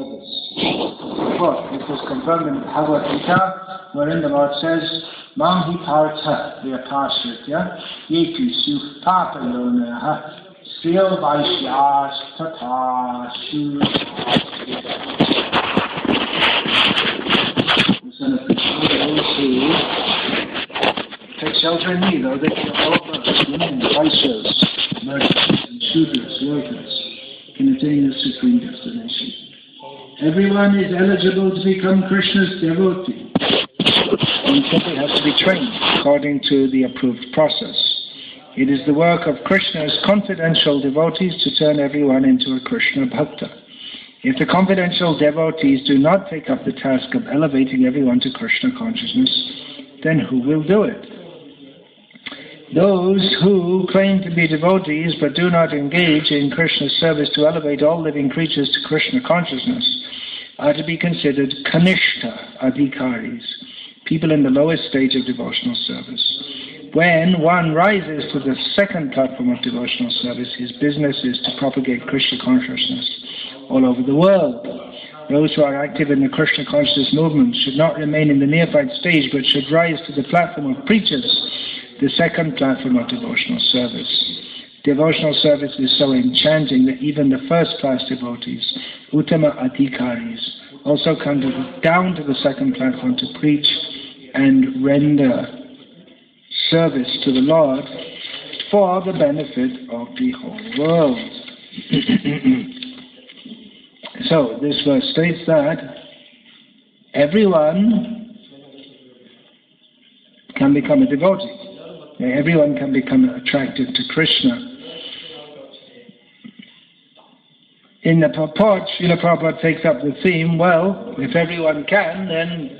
Well, it was confirmed in Bhagavad Gita, wherein the Lord says, Mam hi partha vyapashritya yetu suf papayonaha sriyo vaishyas tata shu. Those who take shelter in me, though they can all others, women, vaishyas, merchants, and shudras, workers, can attain the supreme destination. Everyone is eligible to become Krishna's devotee. One simply has to be trained according to the approved process. It is the work of Krishna's confidential devotees to turn everyone into a Krishna bhakta. If the confidential devotees do not take up the task of elevating everyone to Krishna consciousness, then who will do it? Those who claim to be devotees but do not engage in Krishna's service to elevate all living creatures to Krishna consciousness are to be considered kanishta adhikaris, people in the lowest stage of devotional service. When one rises to the second platform of devotional service, his business is to propagate Krishna consciousness all over the world. Those who are active in the Krishna consciousness movement should not remain in the neophyte stage but should rise to the platform of preachers, the second platform of devotional service. Devotional service is so enchanting that even the first-class devotees, Uttama Adhikaris, also come down to the second platform to preach and render service to the Lord for the benefit of the whole world. So, this verse states that everyone can become a devotee. Everyone can become attracted to Krishna. In the purport, Srila Prabhupada takes up the theme, well, if everyone can, then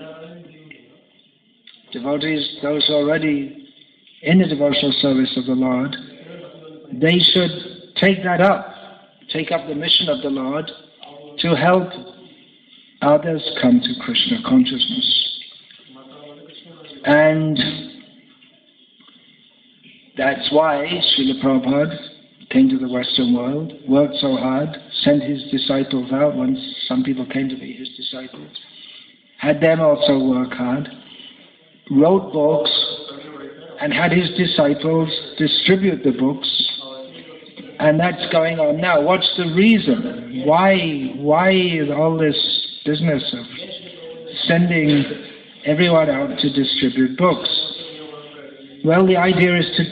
devotees, those already in the devotional service of the Lord, they should take that up, take up the mission of the Lord to help others come to Krishna consciousness. And that's why Srila Prabhupada came to the Western world, worked so hard, sent his disciples out once some people came to be his disciples, had them also work hard, wrote books, and had his disciples distribute the books. And that's going on now. What's the reason? Why is all this business of sending everyone out to distribute books? Well, the idea is to,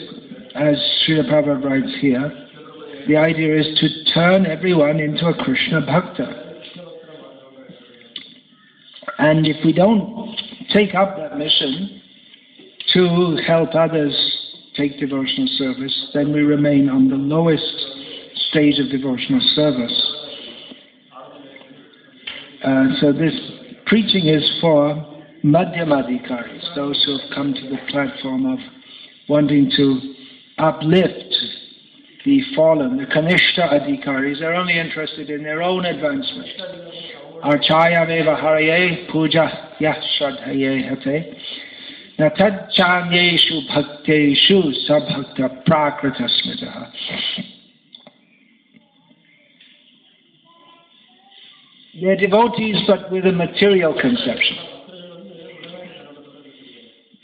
as Srila Prabhupada writes here, the idea is to turn everyone into a Krishna bhakta. And if we don't take up that mission to help others take devotional service, then we remain on the lowest stage of devotional service. So this preaching is for madhyamadhikaris, those who have come to the platform of wanting to uplift the fallen, the kanishta adhikaris. They're only interested in their own advancement. Archaya veva haraye puja yashadhaye hate natadchanyeshu bhakteshu sabhakta prakrita smitaha. They're devotees but with a material conception.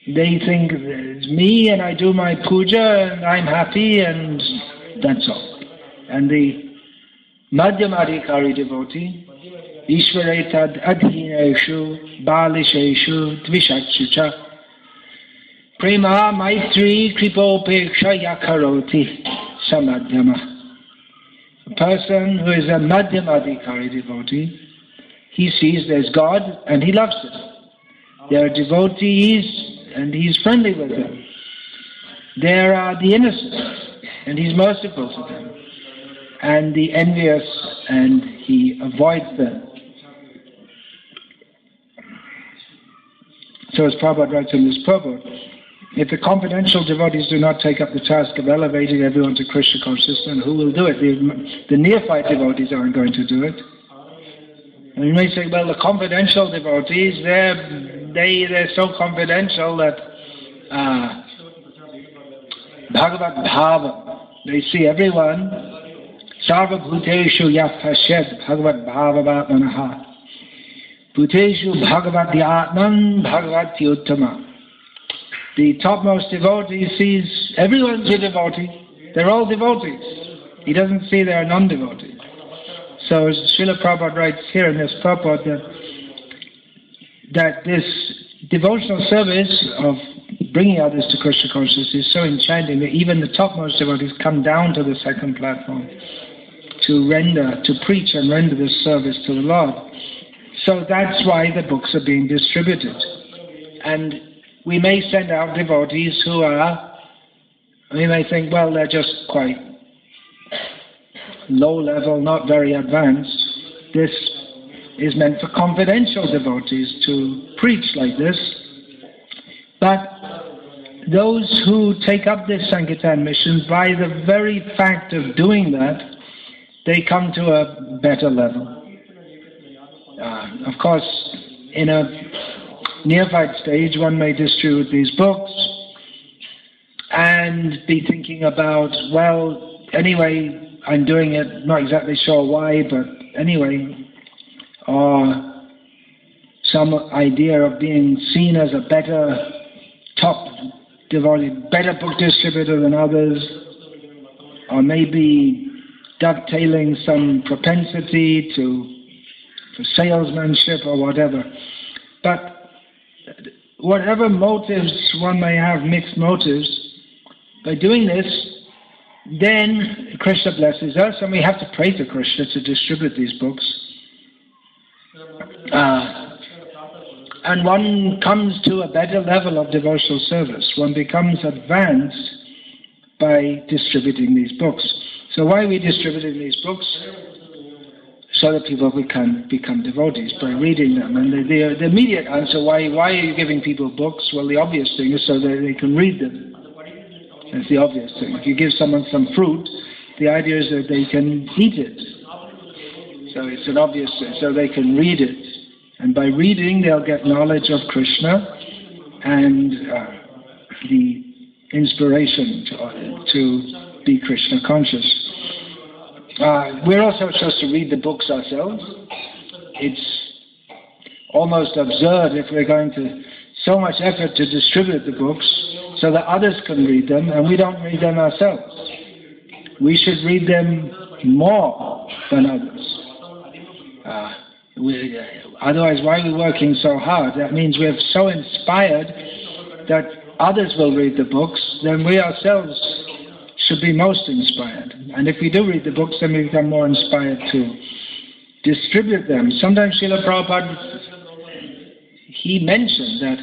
They think it's me and I do my puja and I'm happy and that's all. And the madhyamadhikari devotee, Ishvaretad adhineshu balisheshu dvishachucha prema maitri kripopeksha yakaroti samadhyama. A person who is a madhyamadhikari devotee, he sees there's God and he loves them. There are devotees and he's friendly with them. There are the innocent and he's merciful to them. And the envious and he avoids them. So as Prabhupada writes in this purport, if the confidential devotees do not take up the task of elevating everyone to Krishna consciousness, then who will do it? The neophyte devotees aren't going to do it. And you may say, well, the confidential devotees, they're so confidential that Bhagavad Bhava, they see everyone Sarva Bhuteshu Yapashed Bhagavad Bhavavatmanaha Bhuteshu Bhagavati Atman Bhagavati Uttama. The topmost devotee sees everyone's a devotee. They're all devotees. He doesn't see they are non-devotees. So Srila Prabhupada writes here in this purport that this devotional service of bringing others to Krishna consciousness is so enchanting that even the topmost devotees come down to the second platform to preach and render this service to the Lord. So that's why the books are being distributed. And we may send out devotees who we may think, well, they're just quite low level, not very advanced. This is meant for confidential devotees to preach like this. But those who take up this Sankirtan mission, by the very fact of doing that, they come to a better level. Of course, in a neophyte stage, one may distribute these books and be thinking about, well, anyway, I'm doing it, not exactly sure why, but anyway, or some idea of being seen as a better top devotee, better book distributor than others, or maybe dovetailing some propensity for salesmanship or whatever. But whatever motives one may have, mixed motives, by doing this, then Krishna blesses us, and we have to pray to Krishna to distribute these books. And one comes to a better level of devotional service. One becomes advanced by distributing these books. So why are we distributing these books? So that people can become devotees by reading them. And the immediate answer, why are you giving people books? Well, the obvious thing is so that they can read them. That's the obvious thing. If you give someone some fruit, the idea is that they can eat it. So it's an obvious thing, so they can read it. And by reading, they'll get knowledge of Krishna and the inspiration to be Krishna conscious. We're also supposed to read the books ourselves. It's almost absurd if we're going to so much effort to distribute the books so that others can read them and we don't read them ourselves. We should read them more than others. Otherwise, why are we working so hard? That means we're so inspired that others will read the books, then we ourselves should be most inspired. And if we do read the books, then we become more inspired to distribute them. Sometimes Srila Prabhupada, he mentioned that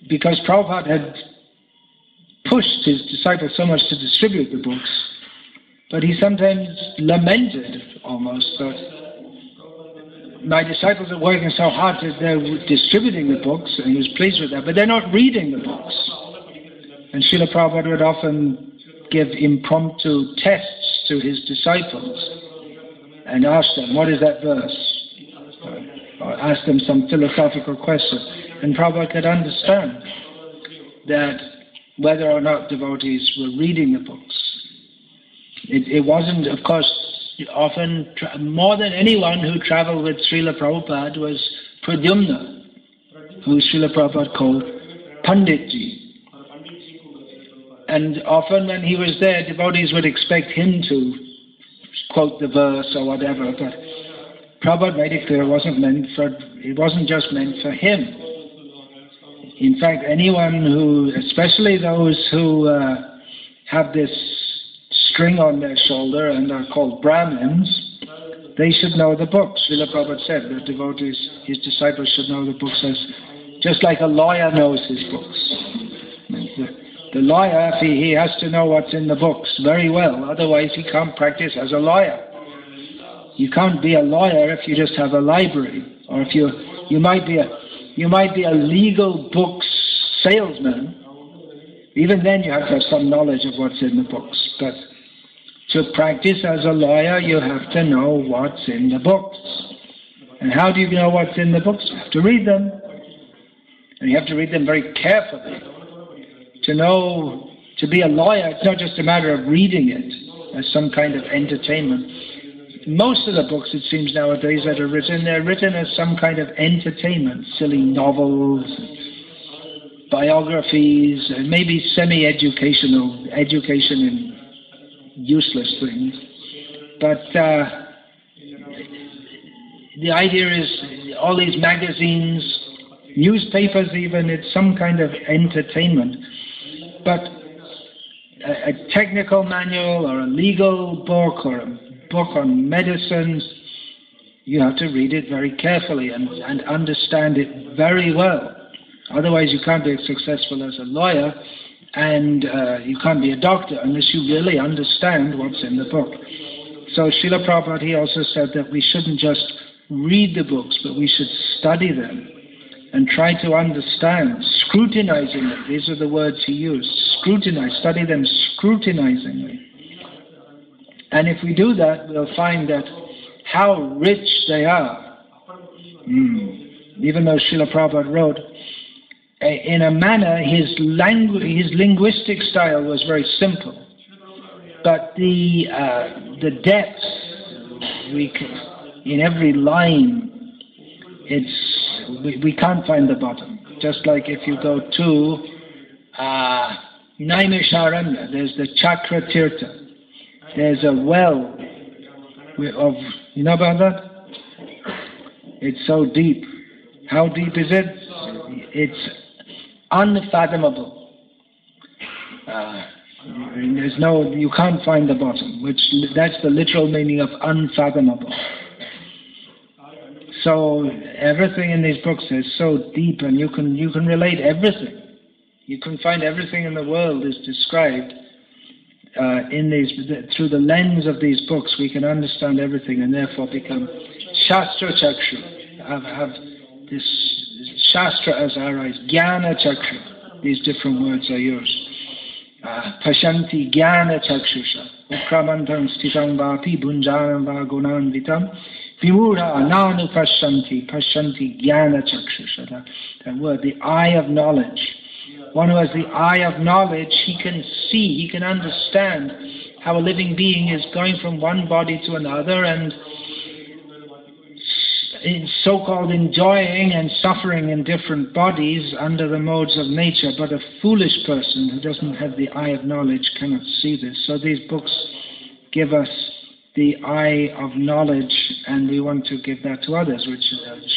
because Prabhupada had pushed his disciples so much to distribute the books, but he sometimes lamented almost that my disciples are working so hard that they're distributing the books, and he was pleased with that, but they're not reading the books. And Srila Prabhupada would often give impromptu tests to his disciples and ask them, what is that verse? Or ask them some philosophical question. And Prabhupada could understand that whether or not devotees were reading the books. It wasn't, of course, often, more than anyone who traveled with Srila Prabhupada was Pradyumna, who Srila Prabhupada called Panditji. And often when he was there, devotees would expect him to quote the verse or whatever, but Prabhupada made it clear it wasn't just meant for him. In fact, anyone who, especially those who have this string on their shoulder and are called Brahmins, they should know the books. Srila Prabhupada said that devotees, his disciples should know the books just like a lawyer knows his books. The lawyer, he has to know what's in the books very well, otherwise he can't practice as a lawyer. You can't be a lawyer if you just have a library, or if you might be a legal books salesman. Even then you have to have some knowledge of what's in the books. But to practice as a lawyer, you have to know what's in the books. And how do you know what's in the books? You have to read them. And you have to read them very carefully. To be a lawyer, it's not just a matter of reading it. as some kind of entertainment. Most of the books, it seems nowadays, that are written, they're written as some kind of entertainment, silly novels, biographies, and maybe semi-educational, education in useless things. But the idea is all these magazines, newspapers even, it's some kind of entertainment. But a technical manual or a legal book or a book on medicines, you have to read it very carefully and understand it very well. Otherwise you can't be successful as a lawyer, and you can't be a doctor unless you really understand what's in the book. So Srila Prabhupada, he also said that we shouldn't just read the books, but we should study them and try to understand, scrutinizing them. These are the words he used. Scrutinize, study them scrutinizingly. And if we do that, we'll find that how rich they are. Even though Srila Prabhupada wrote, in a manner, his linguistic style was very simple. But the depth, in every line, we can't find the bottom. Just like if you go to Naimisharanya, there's the Chakra Tirtha. There's a well of, you know about that? It's so deep. How deep is it? It's unfathomable. You can't find the bottom, that's the literal meaning of unfathomable. So everything in these books is so deep, and you can relate everything. You can find everything in the world is described through the lens of these books. We can understand everything and therefore become Shastra Chakshu. Have this Shastra as our eyes, Jnana Chakshu. These different words are used. Pashanti Jnana Chakshusha. Ukramantam sthitam vapi bhunjanam va gunanvitam. Vimura nanu pashanti. Pashanti Jnana Chakshusha. That word, the eye of knowledge. One who has the eye of knowledge, he can see, he can understand how a living being is going from one body to another and so-called enjoying and suffering in different bodies under the modes of nature. But a foolish person who doesn't have the eye of knowledge cannot see this. So these books give us the eye of knowledge, and we want to give that to others, which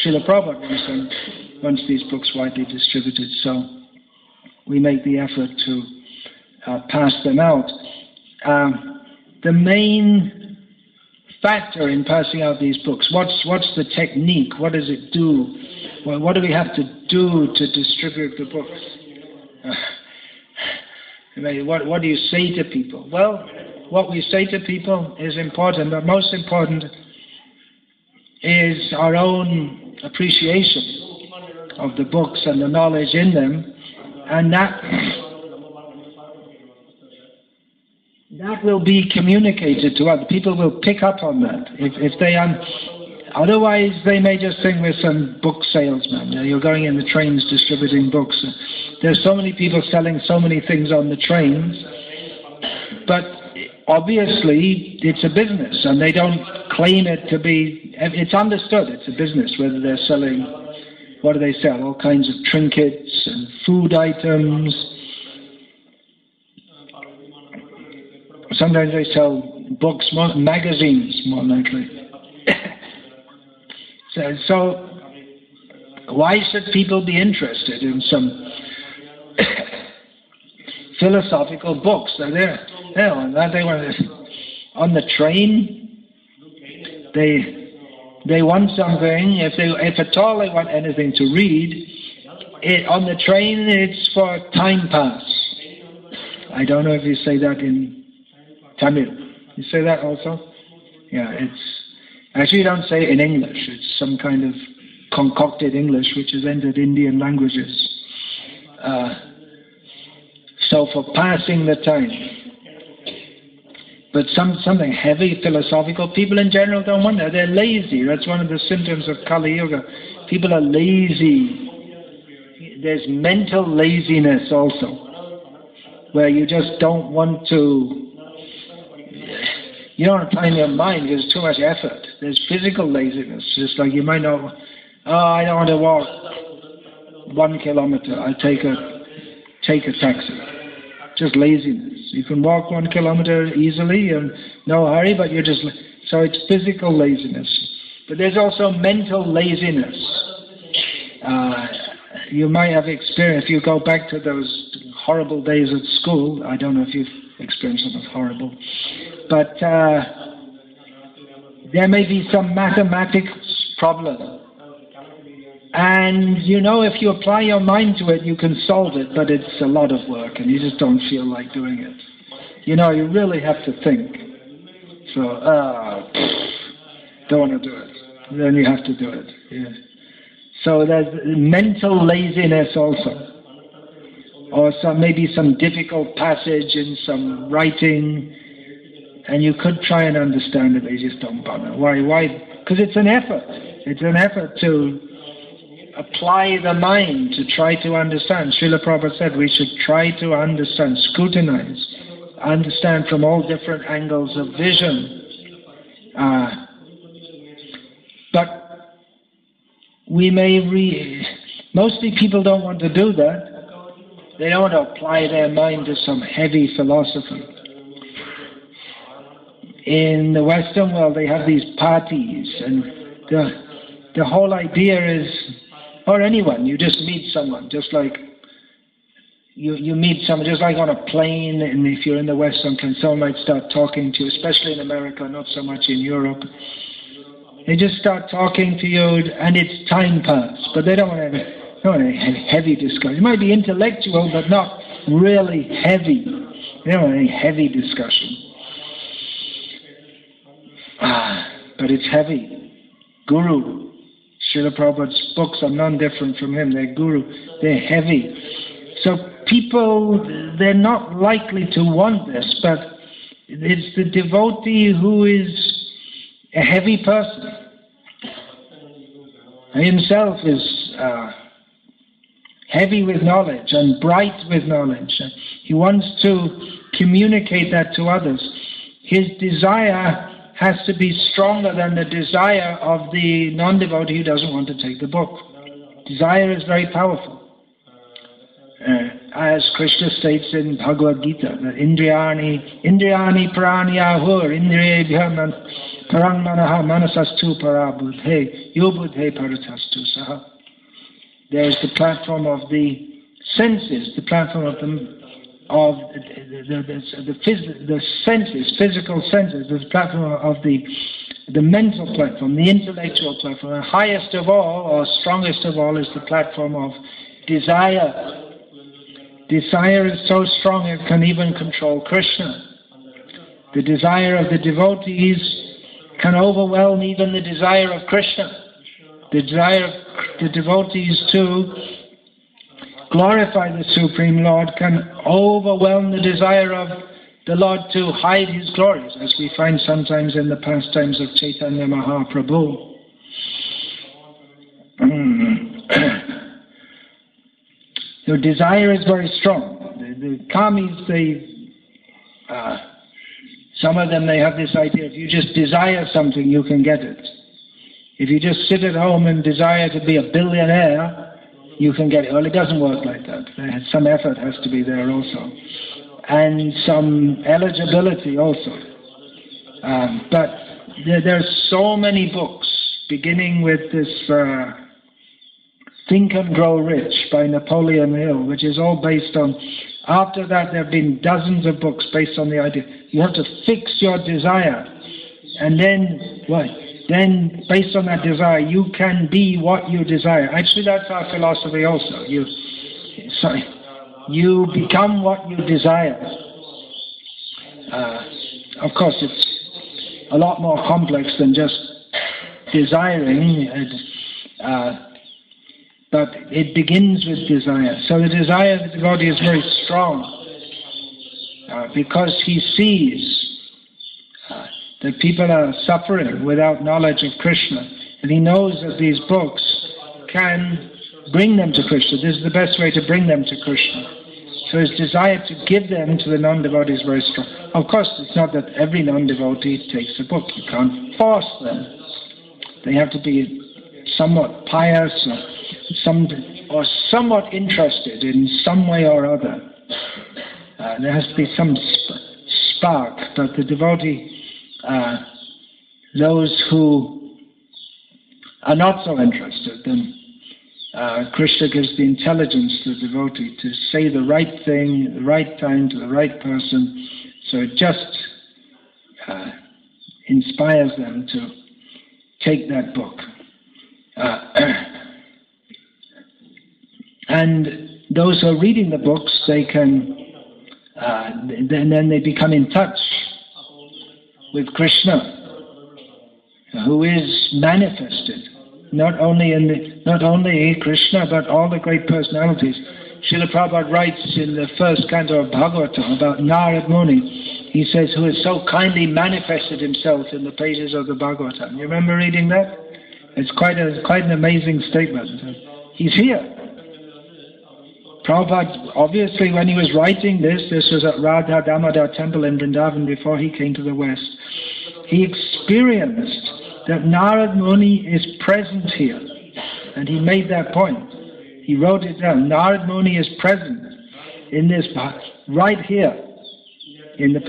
Srila Prabhupada wants these books widely distributed. So we make the effort to pass them out. The main factor in passing out these books, what's the technique? What does it do? Well, what do we have to do to distribute the books? What do you say to people? Well, what we say to people is important, but most important is our own appreciation of the books and the knowledge in them. And that will be communicated to others. People will pick up on that. If they otherwise, they may just think we're some book salesman. You're going in the trains distributing books. There's so many people selling so many things on the trains, but obviously it's a business, and they don't claim it to be. It's understood it's a business. Whether they're selling. What do they sell? All kinds of trinkets and food items. Sometimes they sell books, magazines, more likely. So why should people be interested in some philosophical books? They're there. They want on the train. They want something. If at all they want anything to read, on the train it's for time pass. I don't know if you say that in Tamil. You say that also? Yeah, actually you don't say it in English. It's some kind of concocted English which has entered Indian languages. So for passing the time. But something heavy, philosophical, people in general don't want that. They're lazy. That's one of the symptoms of Kali Yuga. People are lazy. There's mental laziness also, where you just don't want to you don't time your mind because it's too much effort. There's physical laziness. Just like you might not, I don't want to walk 1 kilometer. I take a taxi. Just laziness. You can walk 1 kilometer easily and no hurry, but you're just, so it's physical laziness. But there's also mental laziness. You might have experienced, if you go back to those horrible days at school, I don't know if you've experienced something horrible, but there may be some mathematics problem. And you know, if you apply your mind to it, you can solve it, but it's a lot of work and you just don't feel like doing it. You know, you really have to think. So, don't want to do it. Then you have to do it. Yeah. So there's mental laziness also. Or maybe some difficult passage in some writing, and you could try and understand it, but you just don't bother. Why? Because it's an effort. It's an effort to apply the mind to try to understand. Srila Prabhupada said we should try to understand, scrutinize, understand from all different angles of vision. But we may mostly people don't want to do that. They don't want to apply their mind to some heavy philosophy. In the Western world, they have these parties, and the whole idea is, or anyone, you just meet someone, just like you meet someone, just like on a plane, and if you're in the Western country, someone might start talking to you, especially in America, not so much in Europe. They just start talking to you, and it's time pass, but they don't want to have a heavy discussion. It might be intellectual, but not really heavy. They don't want any heavy discussion. But it's heavy. Guru. Srila Prabhupada's books are none different from him. They're guru. They're heavy. So people, they're not likely to want this, but it's the devotee who is a heavy person. He himself is heavy with knowledge and bright with knowledge. He wants to communicate that to others. His desire has to be stronger than the desire of the non-devotee who doesn't want to take the book. Desire is very powerful. As Krishna states in Bhagavad Gita, that Indriyani pranyahur, Indriyebhya parang manaha manasastu parabudhe, yobudhe paratastu saha. There's the platform of the senses, the platform of the senses, physical senses, the platform of the mental platform, the intellectual platform. And highest of all, or strongest of all, is the platform of desire. Desire is so strong it can even control Krishna. The desire of the devotees can overwhelm even the desire of Krishna. The desire of the devotees to glorify the Supreme Lord can overwhelm the desire of the Lord to hide His glories, as we find sometimes in the pastimes of Chaitanya Mahaprabhu. The desire is very strong. The kamis, some of them, they have this idea, if you just desire something, you can get it. If you just sit at home and desire to be a billionaire, you can get it. Well, it doesn't work like that. Some effort has to be there also. And some eligibility also. But there's so many books, beginning with this Think and Grow Rich by Napoleon Hill, which is all based on, after that there have been dozens of books based on the idea. You have to fix your desire. And then, what? Then, based on that desire, you can be what you desire. Actually, that's our philosophy also. You become what you desire. Of course, it's a lot more complex than just desiring, but it begins with desire. So the desire of the devotee is very strong because he sees that people are suffering without knowledge of Krishna, and he knows that these books can bring them to Krishna. This is the best way to bring them to Krishna. So his desire to give them to the non-devotee is very strong. Of course, it's not that every non-devotee takes a book. You can't force them. They have to be somewhat pious or somewhat interested in some way or other. There has to be some spark. But the devotee, those who are not so interested, then Krishna gives the intelligence to the devotee to say the right thing at the right time to the right person. So it just inspires them to take that book. And those who are reading the books, they can, then they become in touch with Krishna, who is manifested. Not only Krishna, but all the great personalities. Srila Prabhupada writes in the first canto of Bhagavatam about Narad Muni. He says, who has so kindly manifested himself in the pages of the Bhagavatam. You remember reading that? It's quite an amazing statement. He's here. Prabhupada, obviously, when he was writing this was at Radha Damodar temple in Vrindavan before he came to the West. He experienced that Narad Muni is present here. And he made that point. He wrote it down. Narad Muni is present in this, right here, in the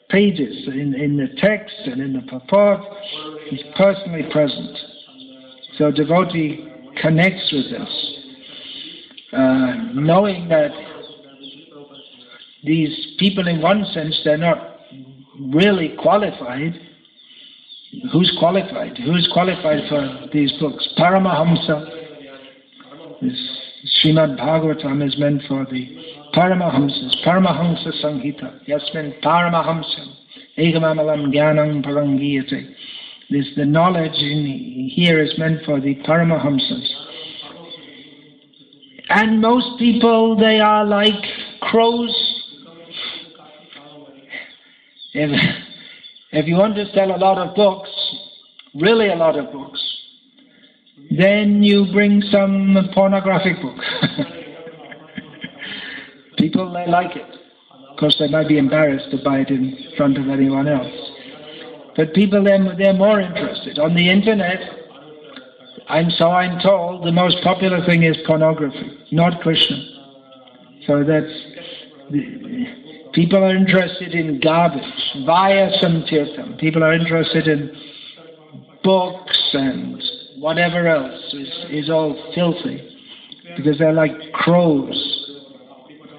pages, in the text and in the purport. He's personally present. So devotee connects with this, knowing that these people, in one sense, they're not really qualified. Who's qualified? Who's qualified for these books? Paramahamsa. This Srimad Bhagavatam is meant for the Paramahamsas. Paramahamsa Sanghita. Yasmin Paramahamsam. Egamamalam Jnanam Parangiyate. The knowledge in here is meant for the Paramahamsas. And most people, they are like crows. If you want to sell a lot of books, really a lot of books, then you bring some pornographic book. People, they like it. Of course, they might be embarrassed to buy it in front of anyone else. But people, they're more interested. On the internet, I'm told, the most popular thing is pornography, not Krishna. So people are interested in garbage, vaya samtirtham. People are interested in books and whatever else is all filthy, because they're like crows.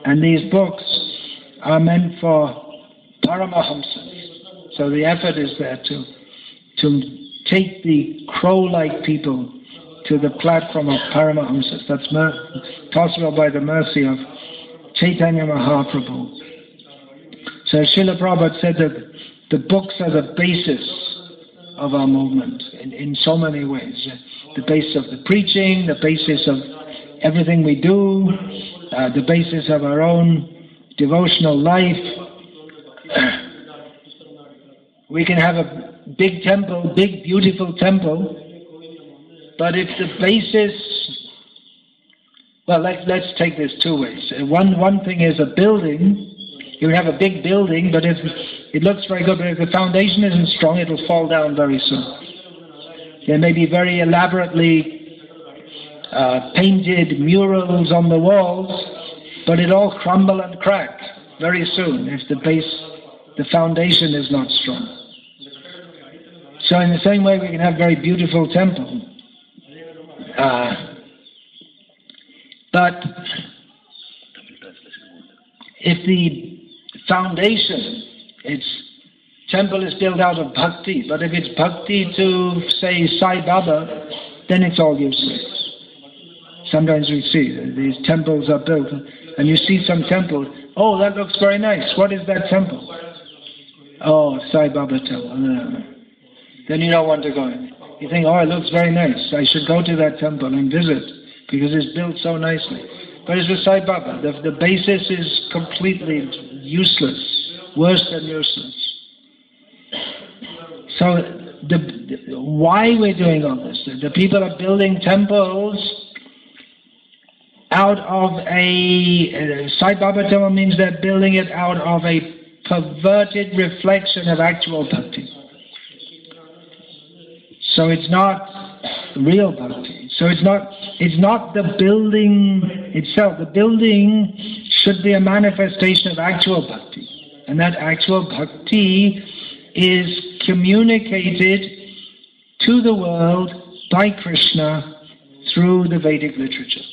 And these books are meant for Paramahamsas. So the effort is there to take the crow-like people to the platform of Paramahamsas. That's possible by the mercy of Chaitanya Mahaprabhu. So Srila Prabhupada said that the books are the basis of our movement in so many ways. The basis of the preaching, the basis of everything we do, the basis of our own devotional life. We can have a big temple, big beautiful temple, but if the basis, well, let's take this two ways. One thing is a building. You have a big building, but it looks very good, but if the foundation isn't strong, it'll fall down very soon. There may be very elaborately painted murals on the walls, but it all crumble and crack very soon if the foundation is not strong. So in the same way, we can have very beautiful temple, but if the foundation, its temple is built out of bhakti, but if it's bhakti to, say, Sai Baba, then it's all useless. Sometimes we see these temples are built, and you see some temple, oh, that looks very nice. What is that temple? Oh, Sai Baba temple. Then you don't want to go in. You think, oh, it looks very nice. I should go to that temple and visit, because it's built so nicely. But it's with Sai Baba. The basis is completely useless, worse than useless. So why we're doing all this? The people are building temples out of a Sai Baba Dhamma means they're building it out of a perverted reflection of actual bhakti. So it's not real bhakti. So it's not the building itself. The building should be a manifestation of actual bhakti. And that actual bhakti is communicated to the world by Krishna through the Vedic literature.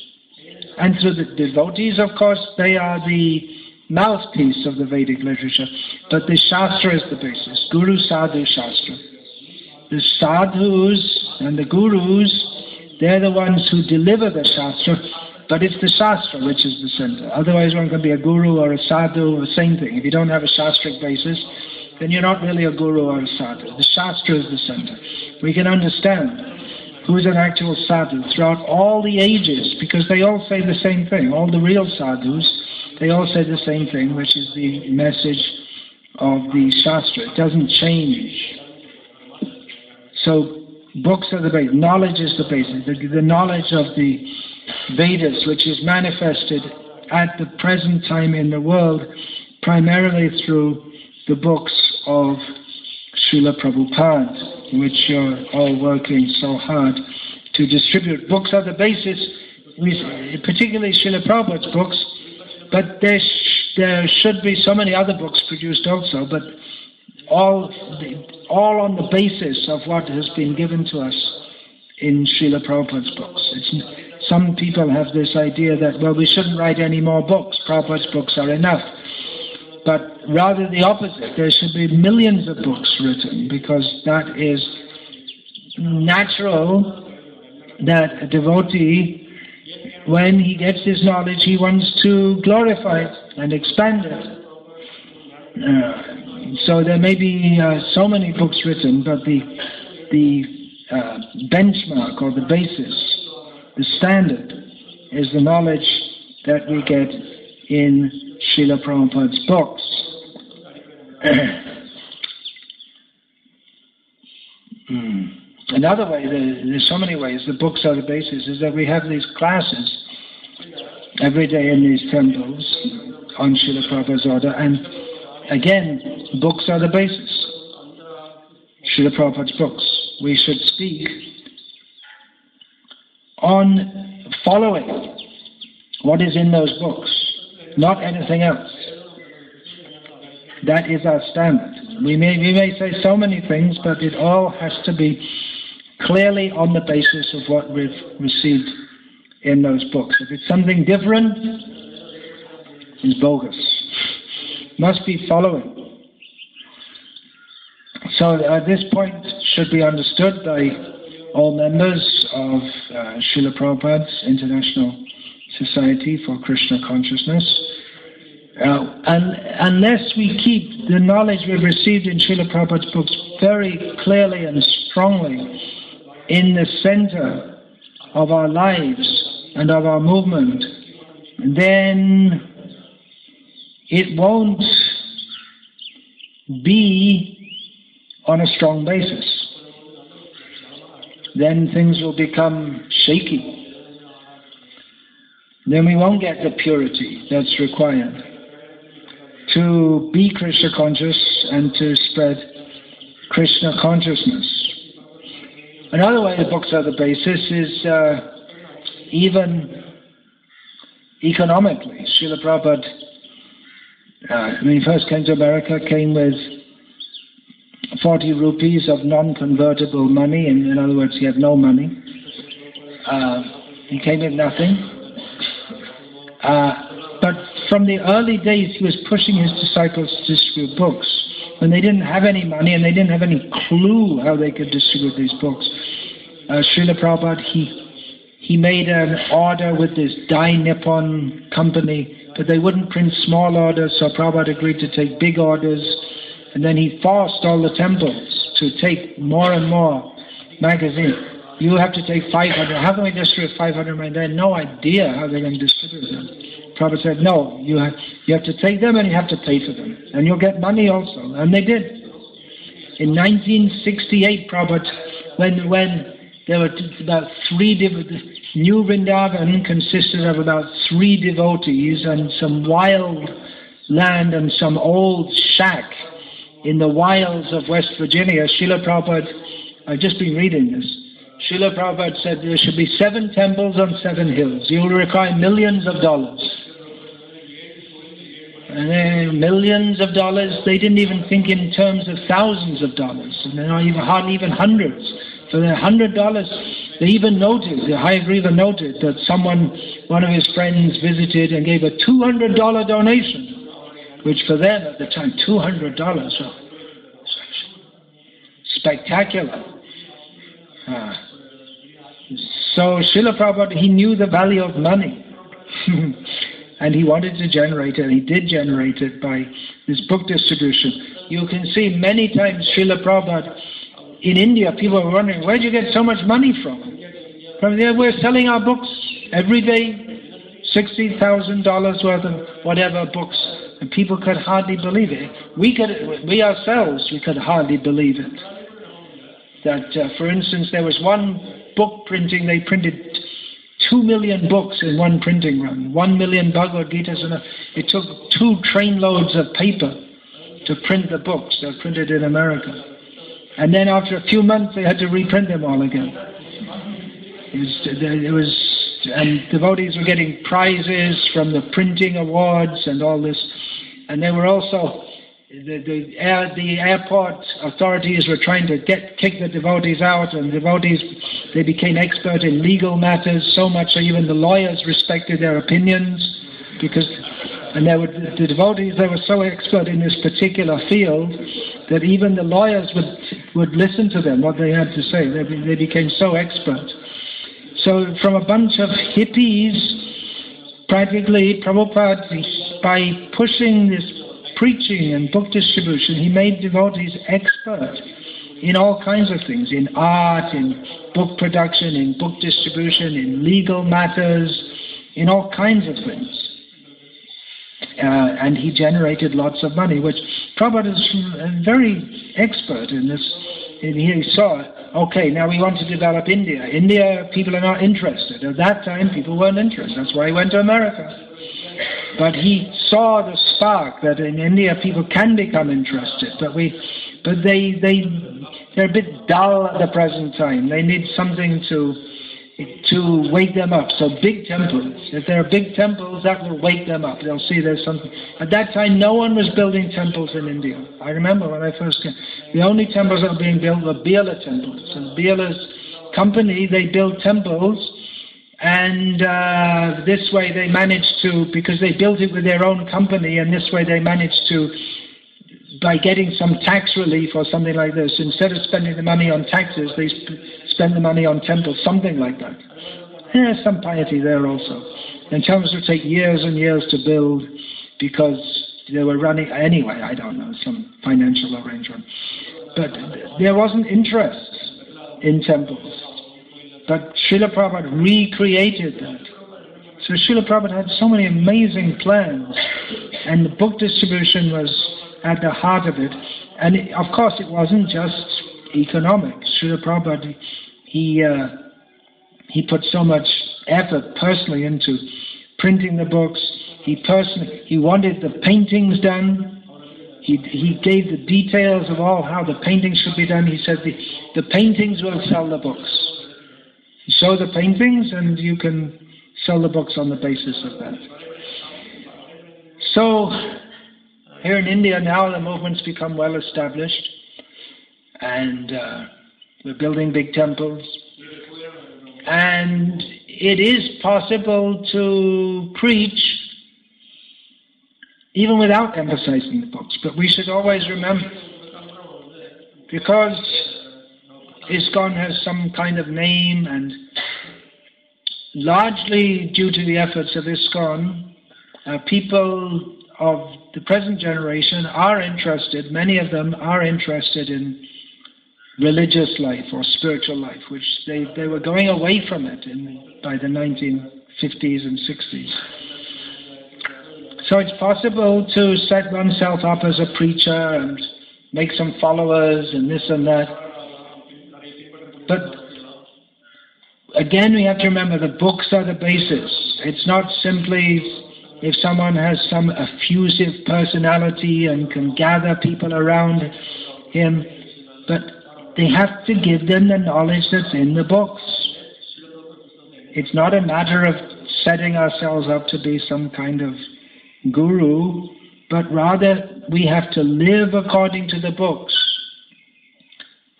And through the devotees, of course, they are the mouthpiece of the Vedic literature. But the Shastra is the basis. Guru, Sadhu, Shastra. The sadhus and the gurus, they're the ones who deliver the Shastra, but it's the Shastra which is the center. Otherwise one can be a guru or a sadhu or the same thing. If you don't have a Shastric basis, then you're not really a guru or a sadhu. The Shastra is the center. We can understand who is an actual sadhu throughout all the ages, because they all say the same thing. All the real sadhus, they all say the same thing, which is the message of the Shastra. It doesn't change. So books are the base. Knowledge is the basis. The knowledge of the Vedas, which is manifested at the present time in the world, primarily through the books of Srila Prabhupada, which you're all working so hard to distribute. Books are the basis, particularly Srila Prabhupada's books, but there should be so many other books produced also, but all on the basis of what has been given to us in Srila Prabhupada's books. Some people have this idea that, well, we shouldn't write any more books. Prabhupada's books are enough. But rather the opposite. There should be millions of books written, because that is natural that a devotee, when he gets his knowledge, he wants to glorify it and expand it. So there may be so many books written, but the benchmark or the basis, the standard, is the knowledge that we get in Srila Prabhupada's books. Another way, there's so many ways the books are the basis, is that we have these classes every day in these temples on Srila Prabhupada's order, and again, books are the basis. Srila Prabhupada's books. We should speak on following what is in those books, not anything else. That is our standard. We may say so many things, but it all has to be clearly on the basis of what we've received in those books. If it's something different, it's bogus. Must be following. So this point should be understood by all members of Srila Prabhupada's International Society for Krishna Consciousness. Unless we keep the knowledge we've received in Srila Prabhupada's books very clearly and strongly in the center of our lives and of our movement, then it won't be on a strong basis. Then things will become shaky. Then we won't get the purity that's required to be Krishna conscious and to spread Krishna consciousness. Another way the books are the basis is even economically. Srila Prabhupada, when he first came to America, came with 40 rupees of non-convertible money, and in other words, he had no money. He came with nothing. But from the early days, he was pushing his disciples to distribute books. When they didn't have any money and they didn't have any clue how they could distribute these books, Srila Prabhupada, he made an order with this Dai Nippon company, but they wouldn't print small orders, so Prabhupada agreed to take big orders. And then he forced all the temples to take more and more magazines. You have to take 500. How can we distribute 500? They had no idea how they're going to distribute them. Prabhupada said, no, you have to take them and you have to pay for them. And you'll get money also. And they did. In 1968, Prabhupada, when there were about New Vrindavan consisted of about 3 devotees and some wild land and some old shack in the wilds of West Virginia. Srila Prabhupada, I've just been reading this, Srila Prabhupada said there should be 7 temples on 7 hills. You will require millions of dollars. And then millions of dollars, they didn't even think in terms of thousands of dollars, and not even, hardly even hundreds. For the $100, they even noted, the Hayagriva noted that one of his friends visited and gave a $200 donation, which for them at the time, $200 was spectacular. So Srila Prabhupada, he knew the value of money. And he wanted to generate it, and he did generate it by this book distribution. You can see many times Srila Prabhupada, in India, people were wondering, where did you get so much money from? From there, we're selling our books every day, $60,000 worth of whatever books, and people could hardly believe it. We ourselves could hardly believe it. That, for instance, there was one book printing, they printed 2 million books in one printing run, 1 million Bhagavad Gitas, and it took 2 trainloads of paper to print the books. They were printed in America. And then after a few months, they had to reprint them all again. And devotees were getting prizes from the printing awards and all this. And they were also, the airport authorities were trying to kick the devotees out, and devotees, they became expert in legal matters, so much so even the lawyers respected their opinions, the devotees, they were so expert in this particular field that even the lawyers would listen to them, what they had to say. They became so expert. So from a bunch of hippies, practically Prabhupada, by pushing this preaching and book distribution, he made devotees expert in all kinds of things, in art, in book production, in book distribution, in legal matters, in all kinds of things. And he generated lots of money, which Prabhupada is very expert in this. And he saw, okay, now we want to develop India. India, people are not interested. At that time, people weren't interested. That's why he went to America. But he saw the spark that in India people can become interested. But they're a bit dull at the present time. They need something to wake them up. So big temples. If there are big temples, that will wake them up. They'll see there's something. At that time, no one was building temples in India. I remember when I first came. The only temples that were being built were Bila temples. And Bila's company, they built temples. And this way they managed to, because they built it with their own company, and this way they managed to, by getting some tax relief or something like this, instead of spending the money on taxes, they spend the money on temples, something like that. There's some piety there also. And temples would take years and years to build because they were running, anyway, I don't know, some financial arrangement. But there wasn't interest in temples. But Srila Prabhupada recreated that. So Srila Prabhupada had so many amazing plans, and the book distribution was at the heart of it. And of course it wasn't just economic. Srila Prabhupada, he put so much effort personally into printing the books. He wanted the paintings done. He gave the details of how the paintings should be done. He said the paintings will sell the books. You show the paintings and you can sell the books on the basis of that. So here in India now the movement's become well established, and we're building big temples, and it is possible to preach even without emphasizing the books. But we should always remember, because ISKCON has some kind of name, and largely due to the efforts of ISKCON, people of the present generation are interested, many of them are interested in religious life or spiritual life, which they were going away from it by the 1950s and 60s. So it's possible to set oneself up as a preacher and make some followers and this and that. But Again, we have to remember the books are the basis. It's not simply if someone has some effusive personality and can gather people around him, but they have to give them the knowledge that's in the books. It's not a matter of setting ourselves up to be some kind of guru, but rather we have to live according to the books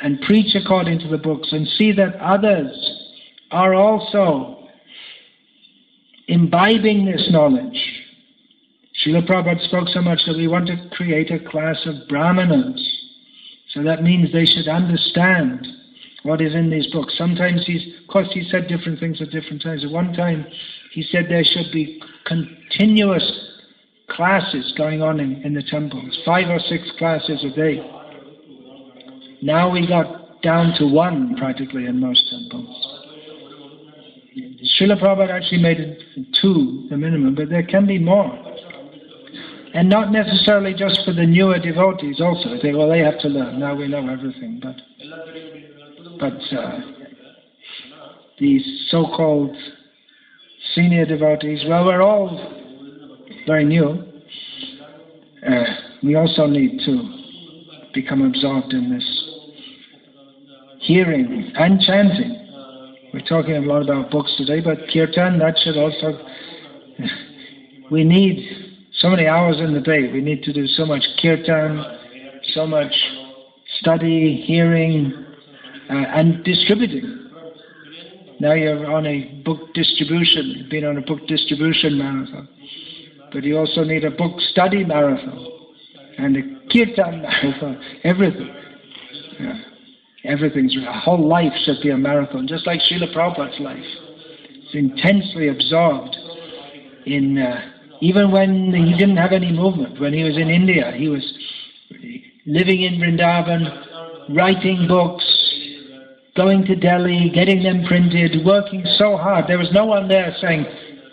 and preach according to the books and see that others are also imbibing this knowledge. Srila Prabhupada spoke so much that we want to create a class of brahmanas. So that means they should understand what is in these books. Sometimes of course he said different things at different times. At one time he said there should be continuous classes going on in the temples, 5 or 6 classes a day. Now we got down to 1 practically in most temples. Srila Prabhupada actually made it 2, the minimum, but there can be more. And not necessarily just for the newer devotees also. They have to learn. Now we know everything. But these so-called senior devotees, well, we're all very new. We also need to become absorbed in this hearing and chanting. We're talking a lot about books today, but kirtan, that should also... We need so many hours in the day. We need to do so much kirtan, so much study, hearing, and distributing. Now you're on a book distribution, you've been on a book distribution marathon. But you also need a book study marathon and a kirtan marathon, everything. Yeah. Our whole life should be a marathon, just like Srila Prabhupada's life. It's intensely absorbed in, even when he didn't have any movement, when he was in India, he was living in Vrindavan, writing books, going to Delhi, getting them printed, working so hard. There was no one there saying,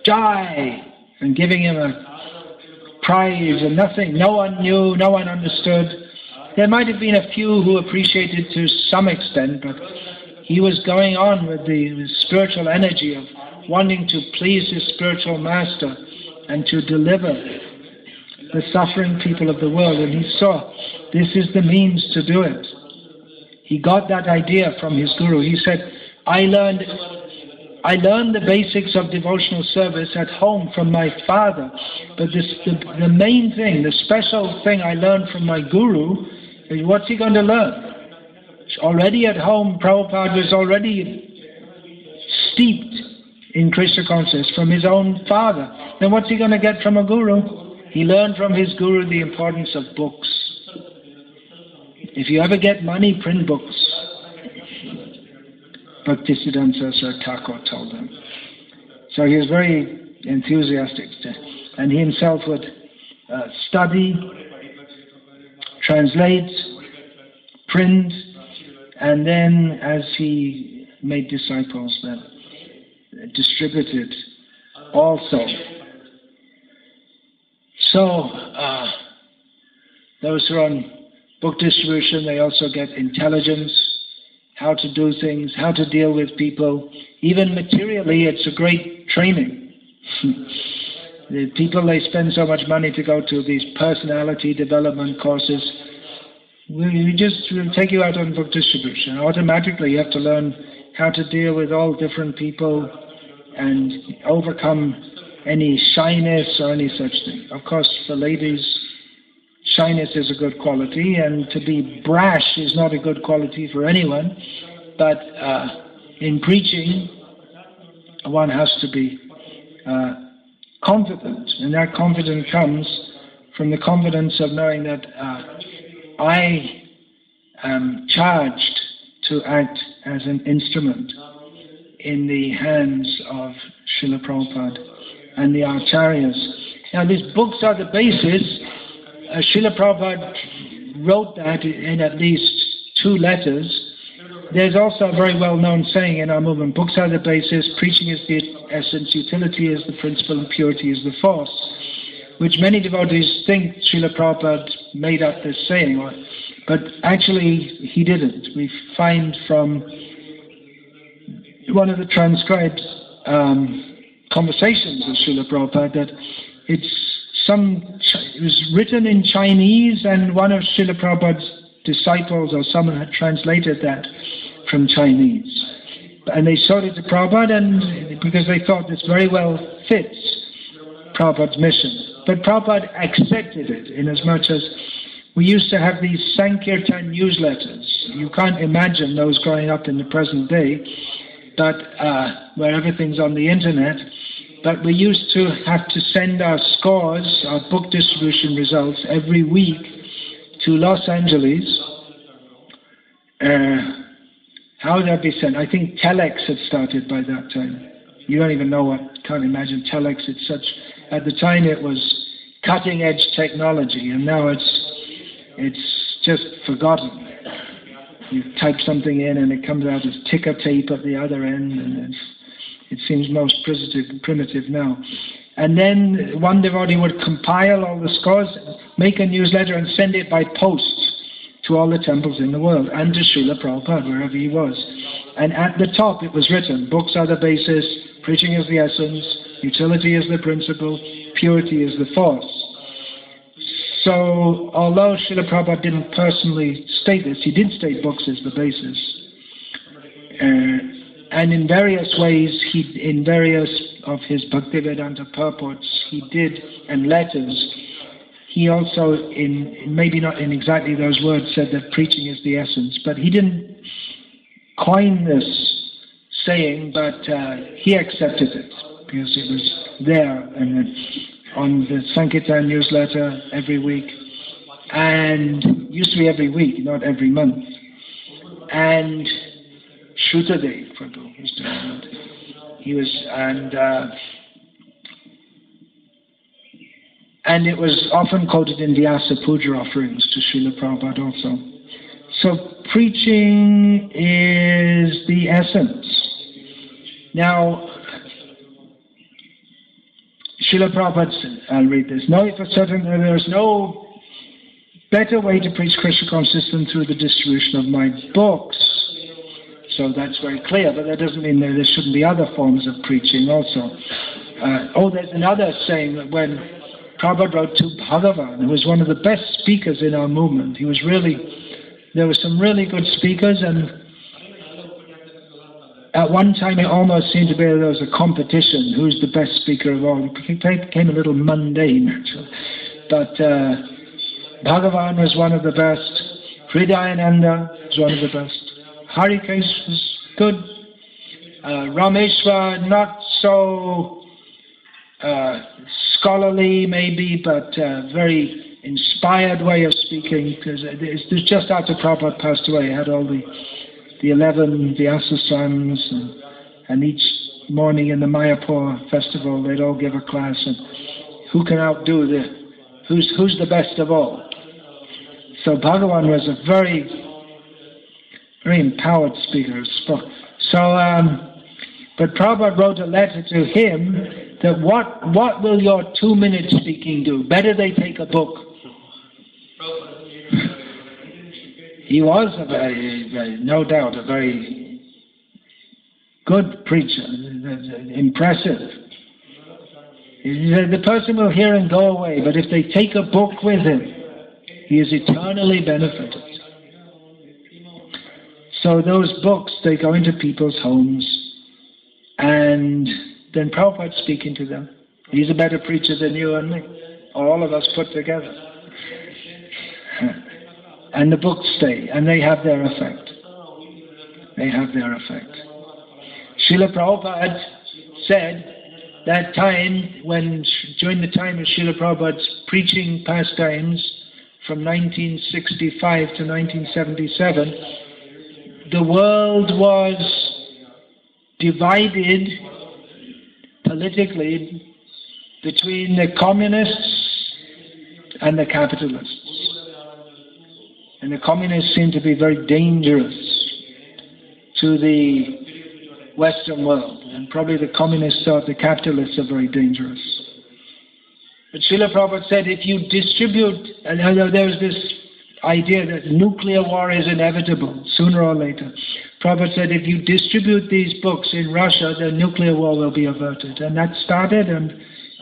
Jai, and giving him a prize and nothing. No one knew, no one understood. There might have been a few who appreciated to some extent, but he was going on with the spiritual energy of wanting to please his spiritual master and to deliver the suffering people of the world. And he saw this is the means to do it. He got that idea from his guru. He said, I learned the basics of devotional service at home from my father, but the main thing, the special thing I learned from my guru, is what's he going to learn? Already at home, Prabhupada was already steeped in Krishna consciousness from his own father. Then what's he going to get from a guru? He learned from his guru the importance of books. If you ever get money, print books. Bhaktisiddhanta Saraswati Thakur told him. So he was very enthusiastic, and he himself would study, translate, print, and then as he made disciples that distributed also. So those who are on book distribution, they also get intelligence, how to do things, how to deal with people. Even materially, it's a great training. The people, they spend so much money to go to these personality development courses. We'll take you out on book distribution. Automatically, you have to learn how to deal with all different people and overcome any shyness or any such thing. Of course, for ladies, shyness is a good quality, and to be brash is not a good quality for anyone. But in preaching, one has to be confident, and that confidence comes from the confidence of knowing that I am charged to act as an instrument in the hands of Srila Prabhupada and the Acharyas. Now these books are the basis. Srila Prabhupada wrote that in at least 2 letters. There's also a very well-known saying in our movement, books are the basis, preaching is the essence, utility is the principle, and purity is the force, which many devotees think Srila Prabhupada made up this saying, but actually he didn't. We find from one of the transcribed conversations of Srila Prabhupada that it was written in Chinese, and one of Srila Prabhupada's disciples or someone had translated that from Chinese. And they showed it to Prabhupada, and because they thought this very well fits Prabhupada's mission. But Prabhupada accepted it in as much as we used to have these Sankirtan newsletters. You can't imagine those growing up in the present day, but where everything's on the internet. But we used to have to send our scores, our book distribution results, every week to Los Angeles. How would that be sent? I think Telex had started by that time. You don't even know what, can't imagine Telex. It's such, at the time it was cutting edge technology, and now it's just forgotten. You type something in and it comes out as ticker tape at the other end, and it seems most primitive now. And then one devotee would compile all the scores, make a newsletter and send it by post to all the temples in the world, and to Srila Prabhupada, wherever he was. And at the top it was written, books are the basis, preaching is the essence, utility is the principle, purity is the force. So, although Srila Prabhupada didn't personally state this, he did state books as the basis. And in various ways, in various of his Bhaktivedanta purports, he did, and letters, he also, maybe not in exactly those words, said that preaching is the essence. But he didn't coin this saying, but he accepted it because it was there and on the Sankirtan newsletter every week, and used to be every week, not every month. And Shrutadev Prabhu was doing that. He was, and it was often quoted in Vyasa Puja offerings to Srila Prabhupada also. So preaching is the essence. Now, Srila Prabhupada said, I'll read this. Know for certain that there is no better way to preach Krishna consciousness than through the distribution of my books. So that's very clear, but that doesn't mean that there shouldn't be other forms of preaching also. There's another saying that when Prabhupada wrote to Bhagavan, who was one of the best speakers in our movement, there were some really good speakers, and at one time it almost seemed to be there was a competition, who's the best speaker of all. It became a little mundane, actually. But Bhagavan was one of the best, Hridayananda was one of the best, Harikesh was good, Rameshwar not so scholarly maybe, but very inspired way of speaking, because it's just after Prabhupada passed away, he had all the 11 Vyasa sons, and each morning in the Mayapur festival they'd all give a class, and who can outdo who's the best of all. So Bhagavan was a very, very empowered speaker. But Prabhupada wrote a letter to him that what will your 2-minute speaking do? Better they take a book. He was no doubt a very good preacher, impressive. The person will hear and go away, but if they take a book with him, he is eternally benefited. So those books, they go into people's homes, and then Prabhupada's speaking to them. He's a better preacher than you and me, or all of us put together. And the books stay, and they have their effect. They have their effect. Srila Prabhupada said that time, during the time of Srila Prabhupada's preaching pastimes, from 1965 to 1977, the world was divided politically between the communists and the capitalists. And the communists seemed to be very dangerous to the Western world. And probably the communists thought the capitalists are very dangerous. But Srila Prabhupada said, if you distribute, and there was this idea that nuclear war is inevitable, sooner or later. Prabhupada said, if you distribute these books in Russia, the nuclear war will be averted. And that started, and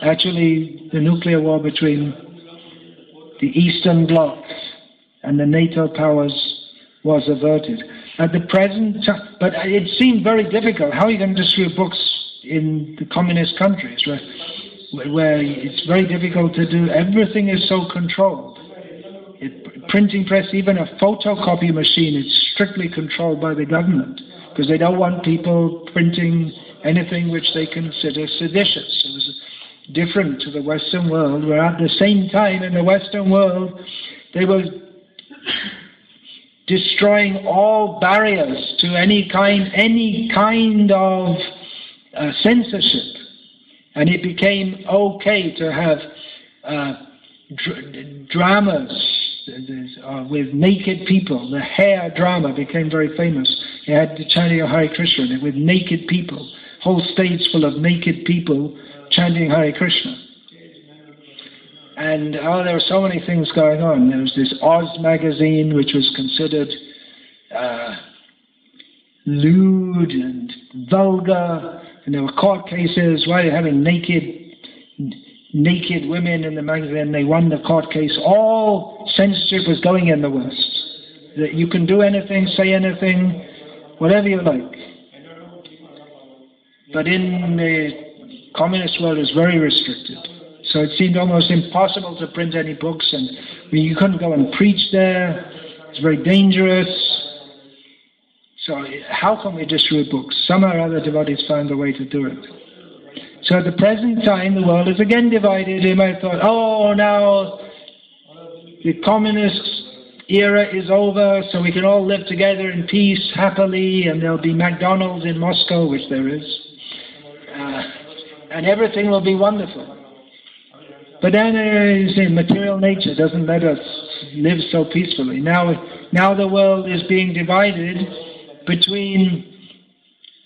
actually the nuclear war between the Eastern Bloc and the NATO powers was averted. At the present time, but it seemed very difficult. How are you going to distribute books in the communist countries where it's very difficult to do? Everything is so controlled. Printing press, even a photocopy machine, it's strictly controlled by the government because they don't want people printing anything which they consider seditious. It was different to the Western world, where at the same time in the Western world they were destroying all barriers to any kind of censorship, and it became okay to have dramas with naked people. The hair drama became very famous. You had the chanting of Hare Krishna with naked people, whole stage full of naked people chanting Hare Krishna. And there were so many things going on. There was this Oz magazine, which was considered lewd and vulgar, and there were court cases. Why are you having naked women in the magazine? They won the court case. All censorship was going in the West. That you can do anything, say anything, whatever you like. But in the communist world, it was very restricted. So it seemed almost impossible to print any books, and you couldn't go and preach there. It's very dangerous. So how can we distribute books? Somehow or other devotees found a way to do it. So at the present time, the world is again divided. You might have thought, oh, now the communist era is over, so we can all live together in peace, happily, and there'll be McDonald's in Moscow, which there is, and everything will be wonderful. But then, material nature doesn't let us live so peacefully. Now the world is being divided between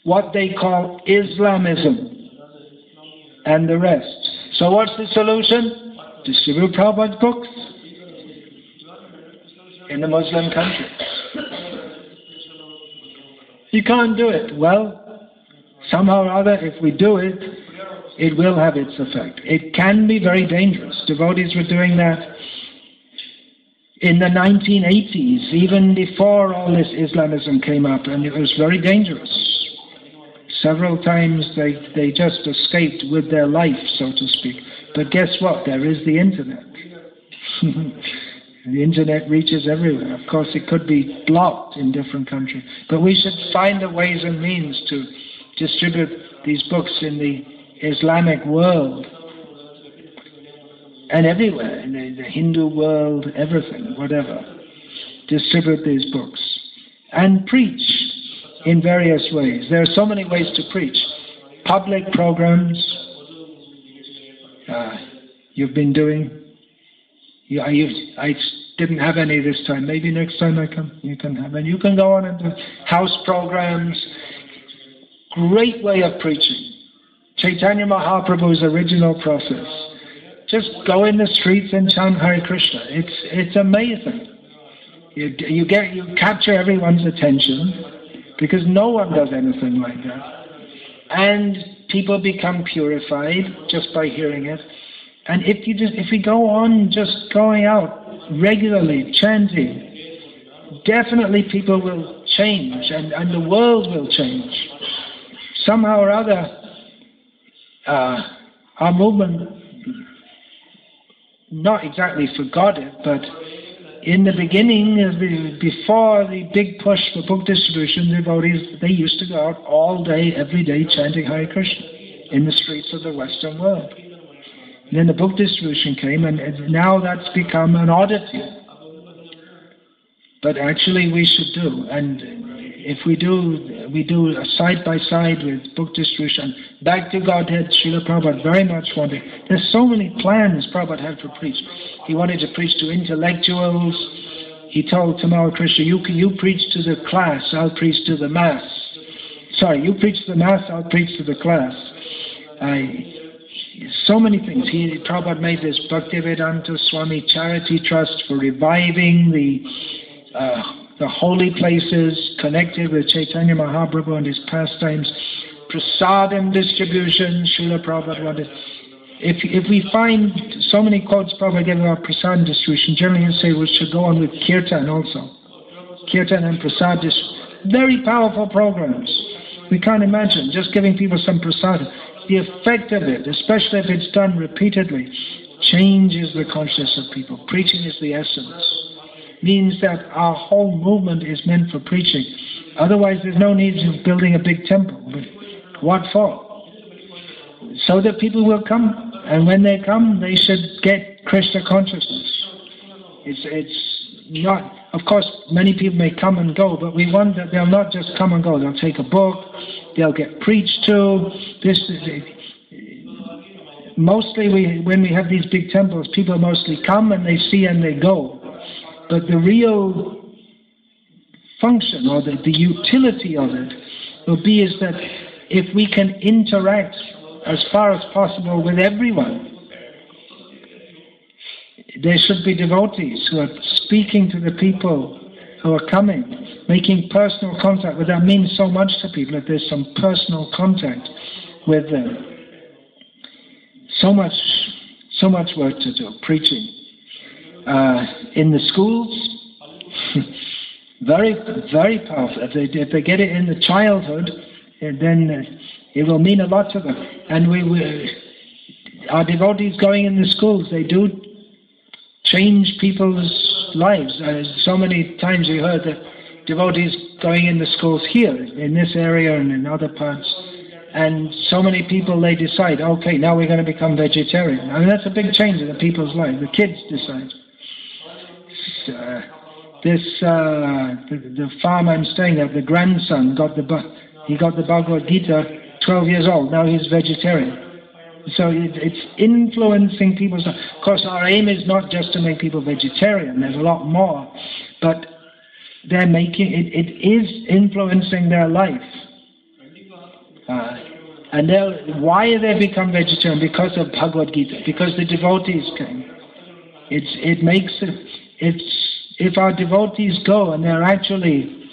what they call Islamism and the rest. So what's the solution? Distribute Prabhupada's books in the Muslim countries. You can't do it. Well, somehow or other, if we do it, it will have its effect. It can be very dangerous. Devotees were doing that in the 1980s, even before all this Islamism came up, and it was very dangerous. Several times they just escaped with their life, so to speak. But guess what? There is the Internet. The Internet reaches everywhere. Of course, it could be blocked in different countries. But we should find the ways and means to distribute these books in the Islamic world and everywhere, in the Hindu world, everything, whatever. Distribute these books and preach in various ways. There are so many ways to preach. Public programs you've been doing. I didn't have any this time. Maybe next time I come, you can have. And you can go on and do house programs. Great way of preaching. Chaitanya Mahaprabhu's original process. Just go in the streets and chant Hare Krishna. It's amazing. You capture everyone's attention because no one does anything like that. And people become purified just by hearing it. And if we go on just going out regularly chanting, definitely people will change and the world will change. Somehow or other, our movement not exactly forgot it, but in the beginning, before the big push for book distribution, devotees, they used to go out all day, every day, chanting Hare Krishna in the streets of the Western world. And then the book distribution came, and now that's become an oddity. But actually we should do, and if we do a side-by-side with book distribution. Back to Godhead, Srila Prabhupada very much wanted. There's so many plans Prabhupada had for preach. He wanted to preach to intellectuals. He told Tamal Krishna, you preach to the class, I'll preach to the mass. Sorry, you preach to the mass, I'll preach to the class. so many things. Prabhupada made this Bhaktivedanta Swami Charity Trust for reviving the holy places connected with Chaitanya Mahaprabhu and his pastimes. Prasadam distribution, Srila Prabhupada wanted. If we find so many quotes Prabhupada gave about prasadam distribution, generally he'll say we should go on with kirtan also. Kirtan and prasad, very powerful programs. We can't imagine just giving people some prasad. The effect of it, especially if it's done repeatedly, changes the consciousness of people. Preaching is the essence. Means that our whole movement is meant for preaching. Otherwise there's no need of building a big temple. But what for? So that people will come, and when they come, they should get Krishna consciousness. It's not, of course, many people may come and go, but we want that they'll not just come and go. They'll take a book, they'll get preached to. Mostly, when we have these big temples, people mostly come and they see and they go. But the real function or the utility of it will be is that if we can interact as far as possible with everyone. There should be devotees who are speaking to the people who are coming, making personal contact with them. Means so much to people if there's some personal contact with them. So much work to do, preaching. In the schools, very, very powerful. If they get it in the childhood, then it will mean a lot to them. And our devotees going in the schools, they do change people's lives. So many times we heard that devotees going in the schools here, in this area and in other parts, and so many people, they decide, okay, now we're going to become vegetarian. I mean, that's a big change in the people's life. The kids decide. The farm I'm staying at, the grandson got the Bhagavad Gita, 12 years old. Now he's vegetarian. So it's influencing people's life. Of course, our aim is not just to make people vegetarian. There's a lot more, but they're making it is influencing their life. And why they become vegetarian? Because of Bhagavad Gita. Because the devotees came. It makes it. If our devotees go and they're actually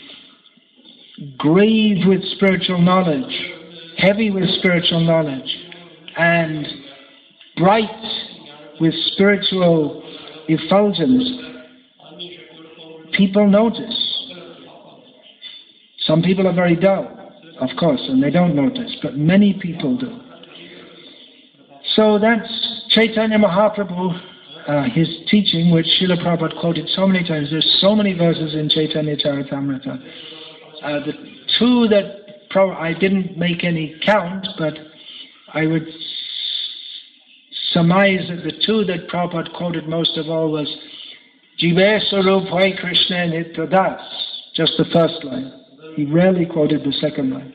grave with spiritual knowledge, heavy with spiritual knowledge, and bright with spiritual effulgence, people notice. Some people are very dull, of course, and they don't notice, but many people do. So that's Chaitanya Mahaprabhu, his teaching, which Srila Prabhupada quoted so many times. There's so many verses in Chaitanya Charitamrita. The two that I didn't make any count, but I would surmise that the two that Prabhupada quoted most of all was Jive Sarup Hoy Krishna Nityadas, just the first line. He rarely quoted the second line.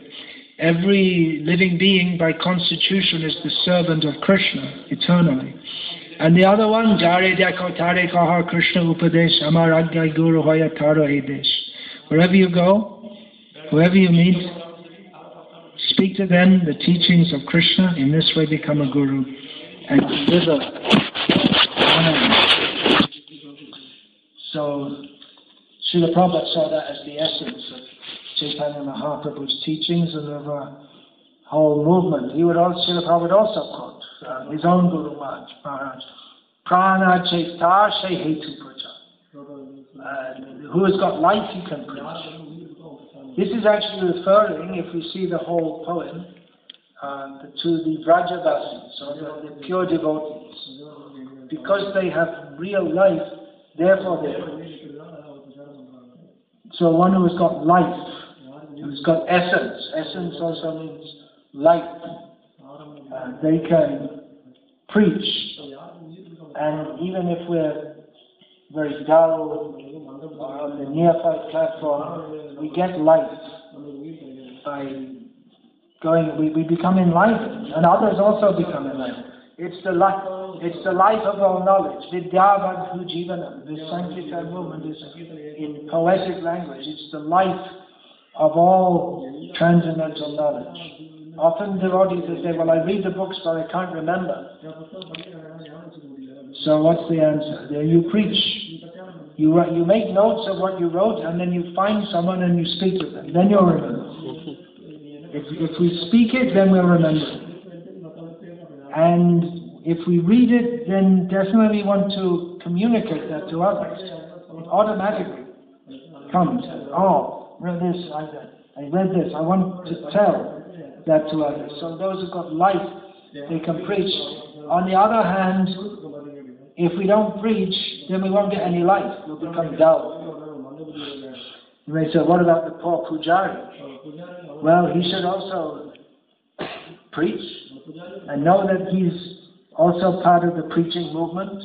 Every living being by constitution is the servant of Krishna eternally. And the other one, Jare Deko Tare Kaha Krishna Upadesh Amar Agya Guru Hoya Taro Edesh. Wherever you go, whoever you meet, speak to them the teachings of Krishna. In this way become a guru and deliver. So Srila Prabhupada saw that as the essence of Chaitanya Mahaprabhu's teachings and of a whole movement. Srila Prabhupada would also quote his own Guru Maharaj, Prana Chaita Shehetu Pracha. Who has got life, he can preach. This is actually referring, if we see the whole poem, to the Vrajavasis, or the pure devotees. Because they have real life, therefore they preach. So one who has got life, who's got essence. Essence also means light. They can preach. And even if we're very dull or on the neophyte platform, we get light by going. We become enlightened, and others also become enlightened. It's the life. It's the life of all knowledge. Vidyavadhu Jivanam. This Sankirtan movement is in poetic language. It's the life of all transcendental knowledge. Often devotees will say, well, I read the books but I can't remember. So what's the answer? There you preach. You make notes of what you wrote, and then you find someone and you speak with them. Then you'll remember. If we speak it, then we'll remember it. And if we read it, then definitely want to communicate that to others. It automatically comes. Oh, read this, I read this. I want to tell that to others. So those who've got light, they can preach. On the other hand, if we don't preach, then we won't get any light. We'll become dull. You may say, what about the poor pujari? Well, he should also preach and know that he's also part of the preaching movement.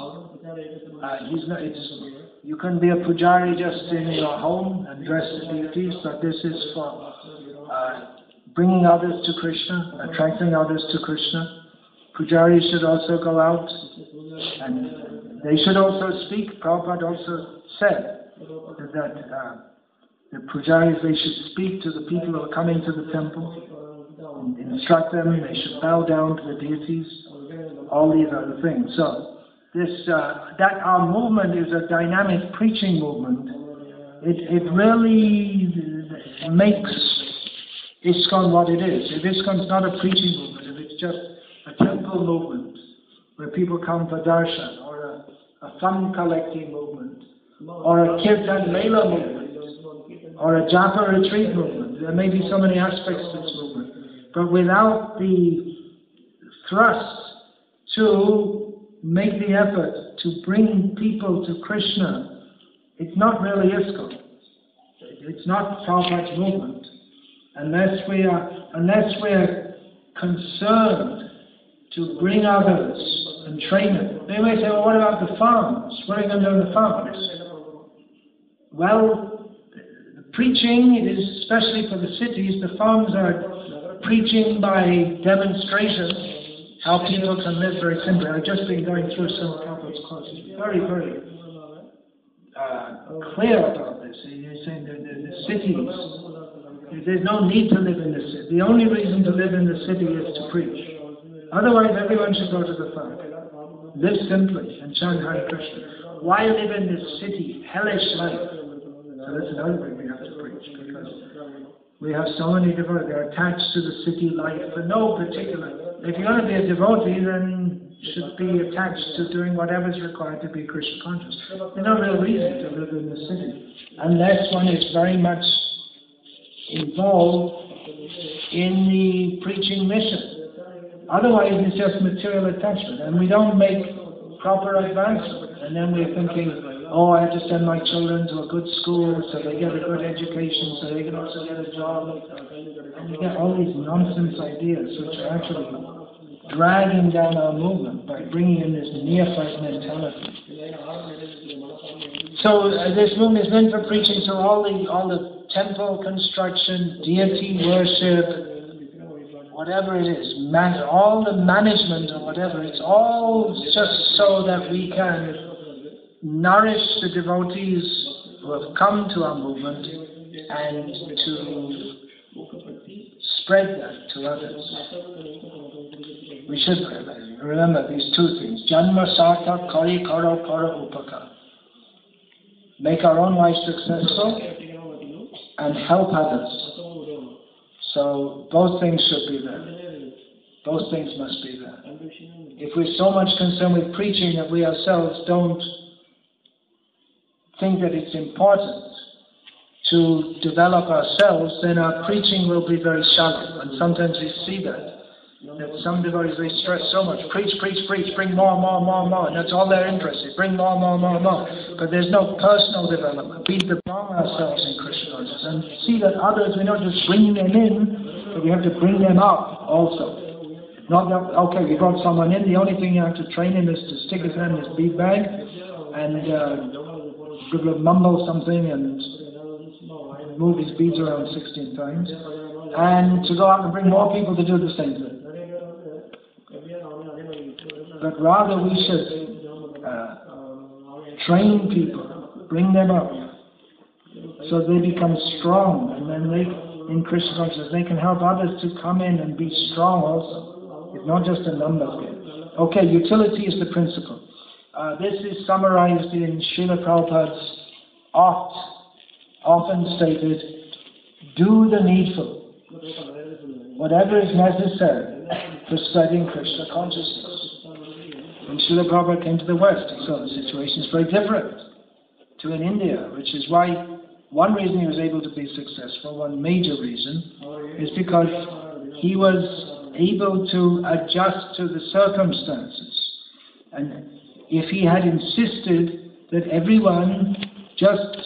You can be a pujari just in your home and dress the deities, but this is for bringing others to Krishna, attracting others to Krishna. Pujaris should also go out and they should also speak. Prabhupada also said that the pujaris, they should speak to the people who are coming to the temple, instruct them, they should bow down to the deities, all these other things. So that our movement is a dynamic preaching movement. It really makes ISKCON what it is. If ISKCON's not a preaching movement, if it's just a temple movement where people come for darshan, or a fund collecting movement, or a kirtan mela movement, or a japa retreat movement, there may be so many aspects to this movement, but without the thrust to make the effort to bring people to Krishna, it's not really ISKCON. It's not Prabhupada's movement. Unless we are concerned to bring others and train them. They may say, well, what about the farms? What are you going to do in the farms? Well, the preaching is, especially for the cities, the farms are preaching by demonstration, how people can live very simply. I've just been going through some of Prabhupada's courses. Very, very clear about this. He's saying that the cities, there's no need to live in the city. The only reason to live in the city is to preach. Otherwise, everyone should go to the farm. Live simply and chant Hare Krishna. Why live in this city, hellish life? So that's another way we have to preach, because we have so many devotees. They're attached to the city life for no particular. If you're going to be a devotee, then you should be attached to doing whatever is required to be Krishna conscious. There's no real reason to live in the city, unless one is very much involved in the preaching mission. Otherwise, it's just material attachment, and we don't make proper advancement. And then we're thinking, oh, I have to send my children to a good school so they get a good education, so they can also get a job. And you get all these nonsense ideas which are actually dragging down our movement by bringing in this neophyte mentality. So this movement is meant for preaching, so all the temple construction, deity worship, whatever it is, all the management or whatever, it's all just so that we can nourish the devotees who have come to our movement and to spread that to others. We should remember these two things. Janma sartha kari karo karo upaka. Make our own life successful and help others. So both things should be there. Both things must be there. If we're so much concerned with preaching that we ourselves don't think that it's important to develop ourselves, then our preaching will be very shallow. And sometimes we see that some devotees, they stress so much, preach, bring more, and that's all they're interested, bring more. But there's no personal development. We belong ourselves in Krishna consciousness and see that others, we're not just bringing them in, but we have to bring them up also. Not that, okay, we brought someone in, the only thing you have to train him is to stick his hand in his bead bag and mumble something and move his beads around 16 times, and to go out and bring more people to do the same thing. But rather we should train people, bring them up, so they become strong, and then in Krishna consciousness. They can help others to come in and be strong also. It's not just a numbers game. Okay, utility is the principle. This is summarized in Srila Prabhupada's often stated, do the needful, whatever is necessary for spreading Krishna consciousness. When Srila Prabhupada came to the West, he saw the situation is very different to in India, which is why one reason he was able to be successful, one major reason, is because he was able to adjust to the circumstances. And if he had insisted that everyone just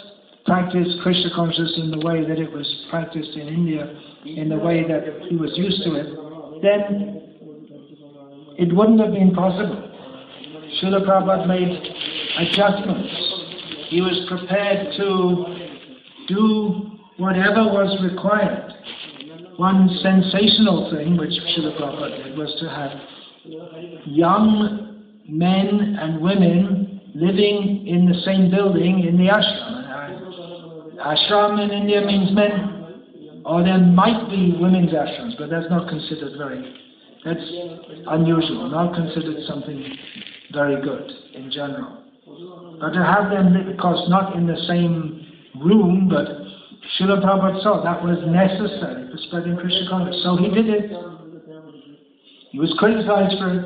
practice Krishna consciousness in the way that it was practiced in India, in the way that he was used to it, then it wouldn't have been possible. Srila Prabhupada made adjustments. He was prepared to do whatever was required. One sensational thing which Srila Prabhupada did was to have young men and women living in the same building in the ashram. Ashram in India means men, or there might be women's ashrams, but that's not considered that's unusual, not considered something very good in general. But to have them live, of course, not in the same room, but Srila Prabhupada saw that was necessary for spreading Krishna consciousness. So he did it. He was criticized for it,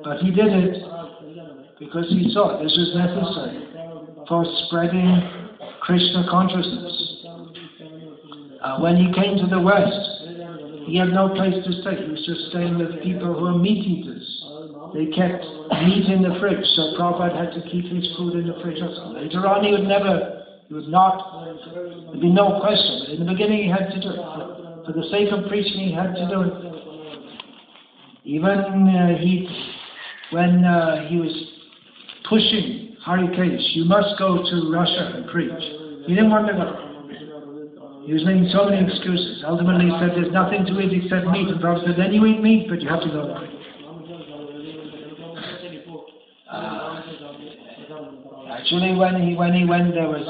but he did it because he saw this was necessary for spreading Krishna consciousness. When he came to the West, he had no place to stay. He was just staying with people who were meat eaters. They kept meat in the fridge, so Prabhupada had to keep his food in the fridge also. Later on, there'd be no question, but in the beginning he had to do it. For the sake of preaching, he had to do it. Even when he was pushing Harikesh, you must go to Russia and preach. He didn't want to go. He was making so many excuses. Ultimately he said, there's nothing to eat except meat. And Prabhupada said, then you eat meat, but you have to go and preach. Actually, when he went, there was,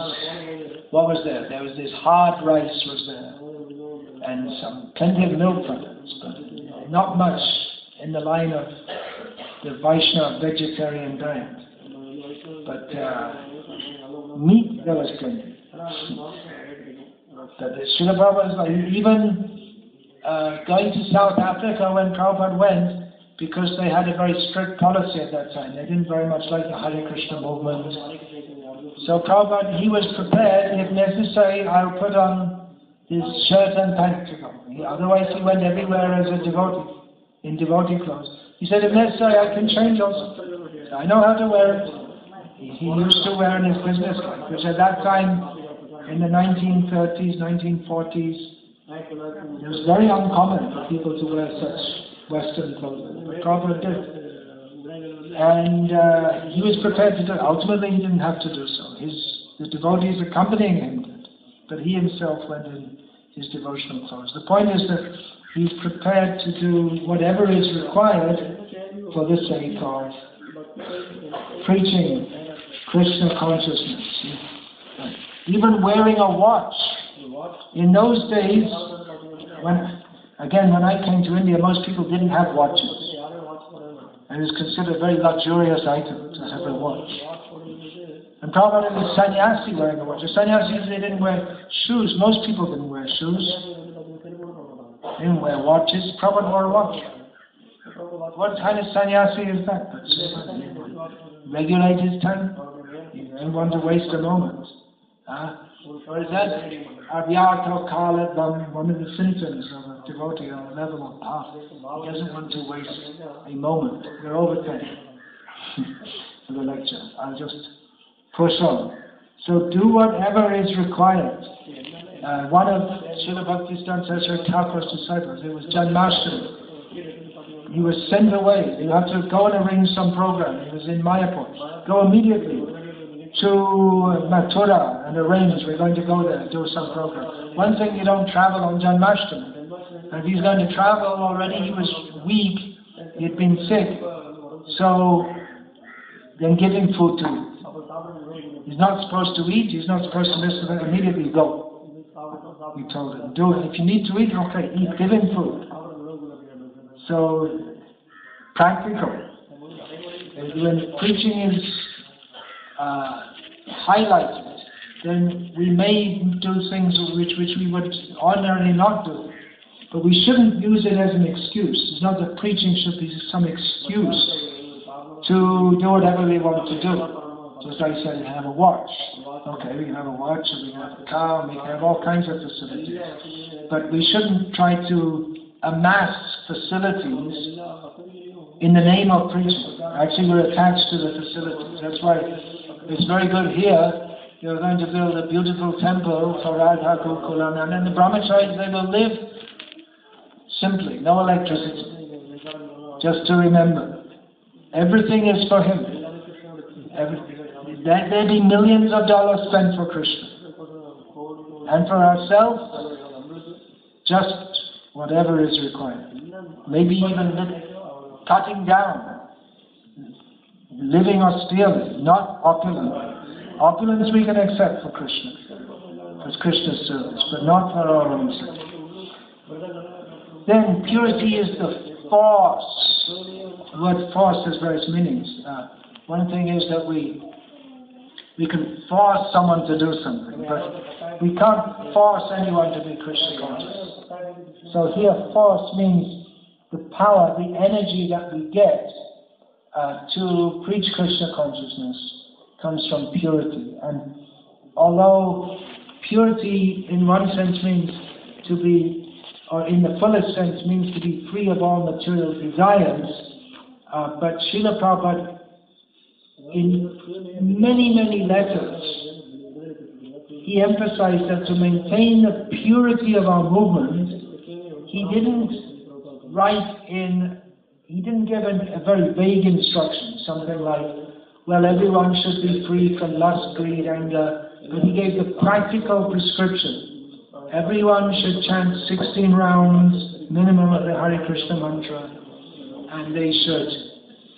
what was there? There was this hard rice was there, and plenty of milk products, but not much in the line of the Vaishnava vegetarian diet. But meat, there was plenty. But the Srila Prabhupada, even going to South Africa when Prabhupada went, because they had a very strict policy at that time. They didn't very much like the Hare Krishna movement. So Prabhupada, he was prepared, if necessary, I'll put on his shirt and pants to go. Otherwise he went everywhere as a devotee, in devotee clothes. He said, if necessary, I can change also. I know how to wear it. He used to wear in his business clothes, which at that time, in the 1930s, 1940s, it was very uncommon for people to wear such Western clothing. But Prabhupada did. And he was prepared to do it. Ultimately, he didn't have to do so. The devotees accompanying him did. But he himself went in his devotional clothes. The point is that he's prepared to do whatever is required for the sake of preaching Krishna consciousness. Even wearing a watch. In those days, when I came to India, most people didn't have watches. And it was considered a very luxurious item to have a watch. And Prabhupada was sannyasi wearing a watch. The sannyasis, they didn't wear shoes. Most people didn't wear shoes. They didn't wear watches. Prabhupada wore a watch. What kind of sannyasi is that? Regulate his time. He didn't want to waste a moment. Or is that Avyartha Kala, one of the symptoms of a devotee on the level of path? He doesn't want to waste a moment. We're over time for the lecture. I'll just push on. So do whatever is required. One of Srila Bhakti Saraswati Thakur's disciples, it was Janmashtami. He was sent away. You have to go and arrange some program. He was in Mayapur. Go immediately to Mathura and arrange, we're going to go there and do some program. One thing, you don't travel on Janmashtami. And if he's going to travel already, he was weak, he had been sick, so then give him food to eat. He's not supposed to eat, he's not supposed to listen to it, immediately go. We told him, do it. If you need to eat, okay, eat, give him food. So, practical. When preaching is highlighted, then we may do things which we would ordinarily not do. But we shouldn't use it as an excuse. It's not that preaching should be some excuse to do whatever we want to do. Just like I said, you have a watch. Okay, we can have a watch, and we can have a car, and we can have all kinds of facilities. But we shouldn't try to amass facilities in the name of preaching. Actually, we're attached to the facilities. That's why it's very good here. You're going to build a beautiful temple for Radha Gokulam, and then the brahmacharis, they will live simply, no electricity. Just to remember, everything is for him. There'll be millions of dollars spent for Krishna. And for ourselves, just whatever is required. Maybe even cutting down, living austerely, not opulent. Opulence we can accept for Krishna, as Krishna's service, but not for our own sake. Then purity is the force. The word force has various meanings. One thing is that we can force someone to do something, but we can't force anyone to be Krishna conscious. So here force means the power, the energy that we get to preach Krishna consciousness comes from purity. And although purity in one sense means to be, or in the fullest sense means to be free of all material desires, but Srila Prabhupada in many, many letters, he emphasized that to maintain the purity of our movement, he didn't give a very vague instruction, something like, well, everyone should be free from lust, greed, anger, but he gave the practical prescription. Everyone should chant 16 rounds minimum of the Hare Krishna mantra, and they should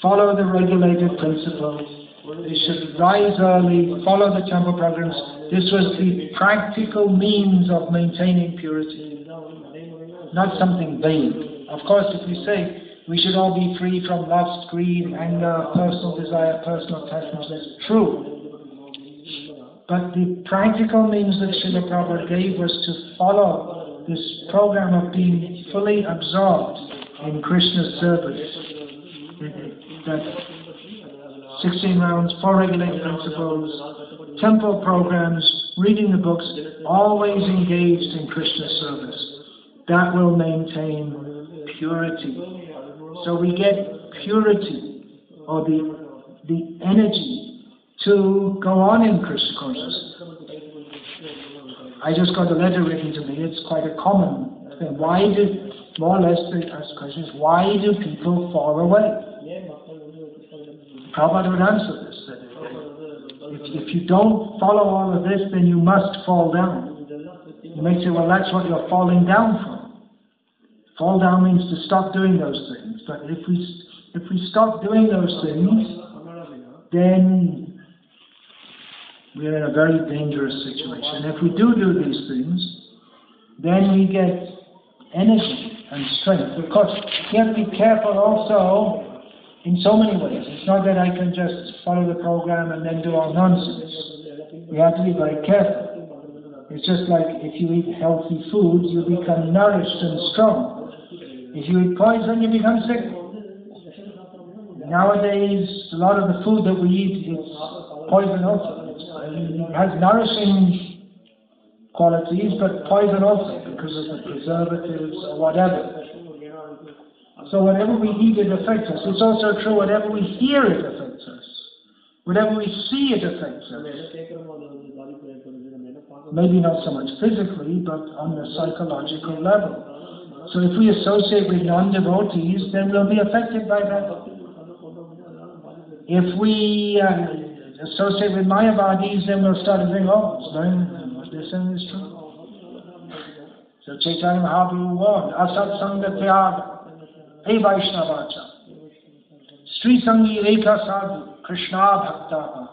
follow the regulated principles. They should rise early, follow the temple programs. This was the practical means of maintaining purity, not something vague. Of course, if we say we should all be free from lust, greed, anger, personal desire, personal attachments, that's true. But the practical means that Srila Prabhupada gave was to follow this program of being fully absorbed in Krishna's service. That 16 rounds, 4 regulated principles, temple programs, reading the books, always engaged in Krishna service. That will maintain purity. So we get purity, or the energy to go on in Krishna consciousness. I just got a letter written to me. It's quite a common thing. More or less they ask questions, why do people fall away? Prabhupada would answer this. If you don't follow all of this, then you must fall down. You may say, well, that's what you're falling down from. Fall down means to stop doing those things. But if we stop doing those things, then we're in a very dangerous situation. If we do these things, then we get energy and strength. Of course, you have to be careful also in so many ways. It's not that I can just follow the program and then do all nonsense. We have to be very careful. It's just like if you eat healthy foods, you become nourished and strong. If you eat poison, you become sick. Nowadays, a lot of the food that we eat is poison also. It has nourishing qualities, but poison also because of the preservatives or whatever. So whatever we eat, it affects us. It's also true, whatever we hear, it affects us. Whatever we see, it affects us. Maybe not so much physically, but on the psychological level. So if we associate with non-devotees, then we'll be affected by that. If we associate with Mayavadis, then we'll start to think, what they're saying is true. So Chaitanya Mahaprabhu warned, Asat Sangha Tyag, Hey Vaishnavacha, Sri Sangi Rekha Sadhu, Krishna Bhakta.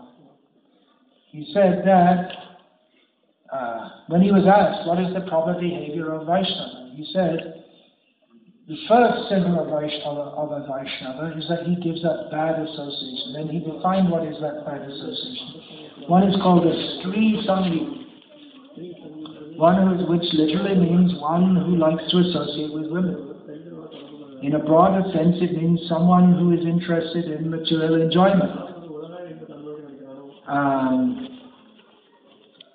He said that when he was asked, what is the proper behavior of Vaishnava? He said, the first symbol of a Vaishnava is that he gives up bad association. Then he defined what is that bad association. One is called a Stri Sangi, which literally means one who likes to associate with women. In a broader sense, it means someone who is interested in material enjoyment.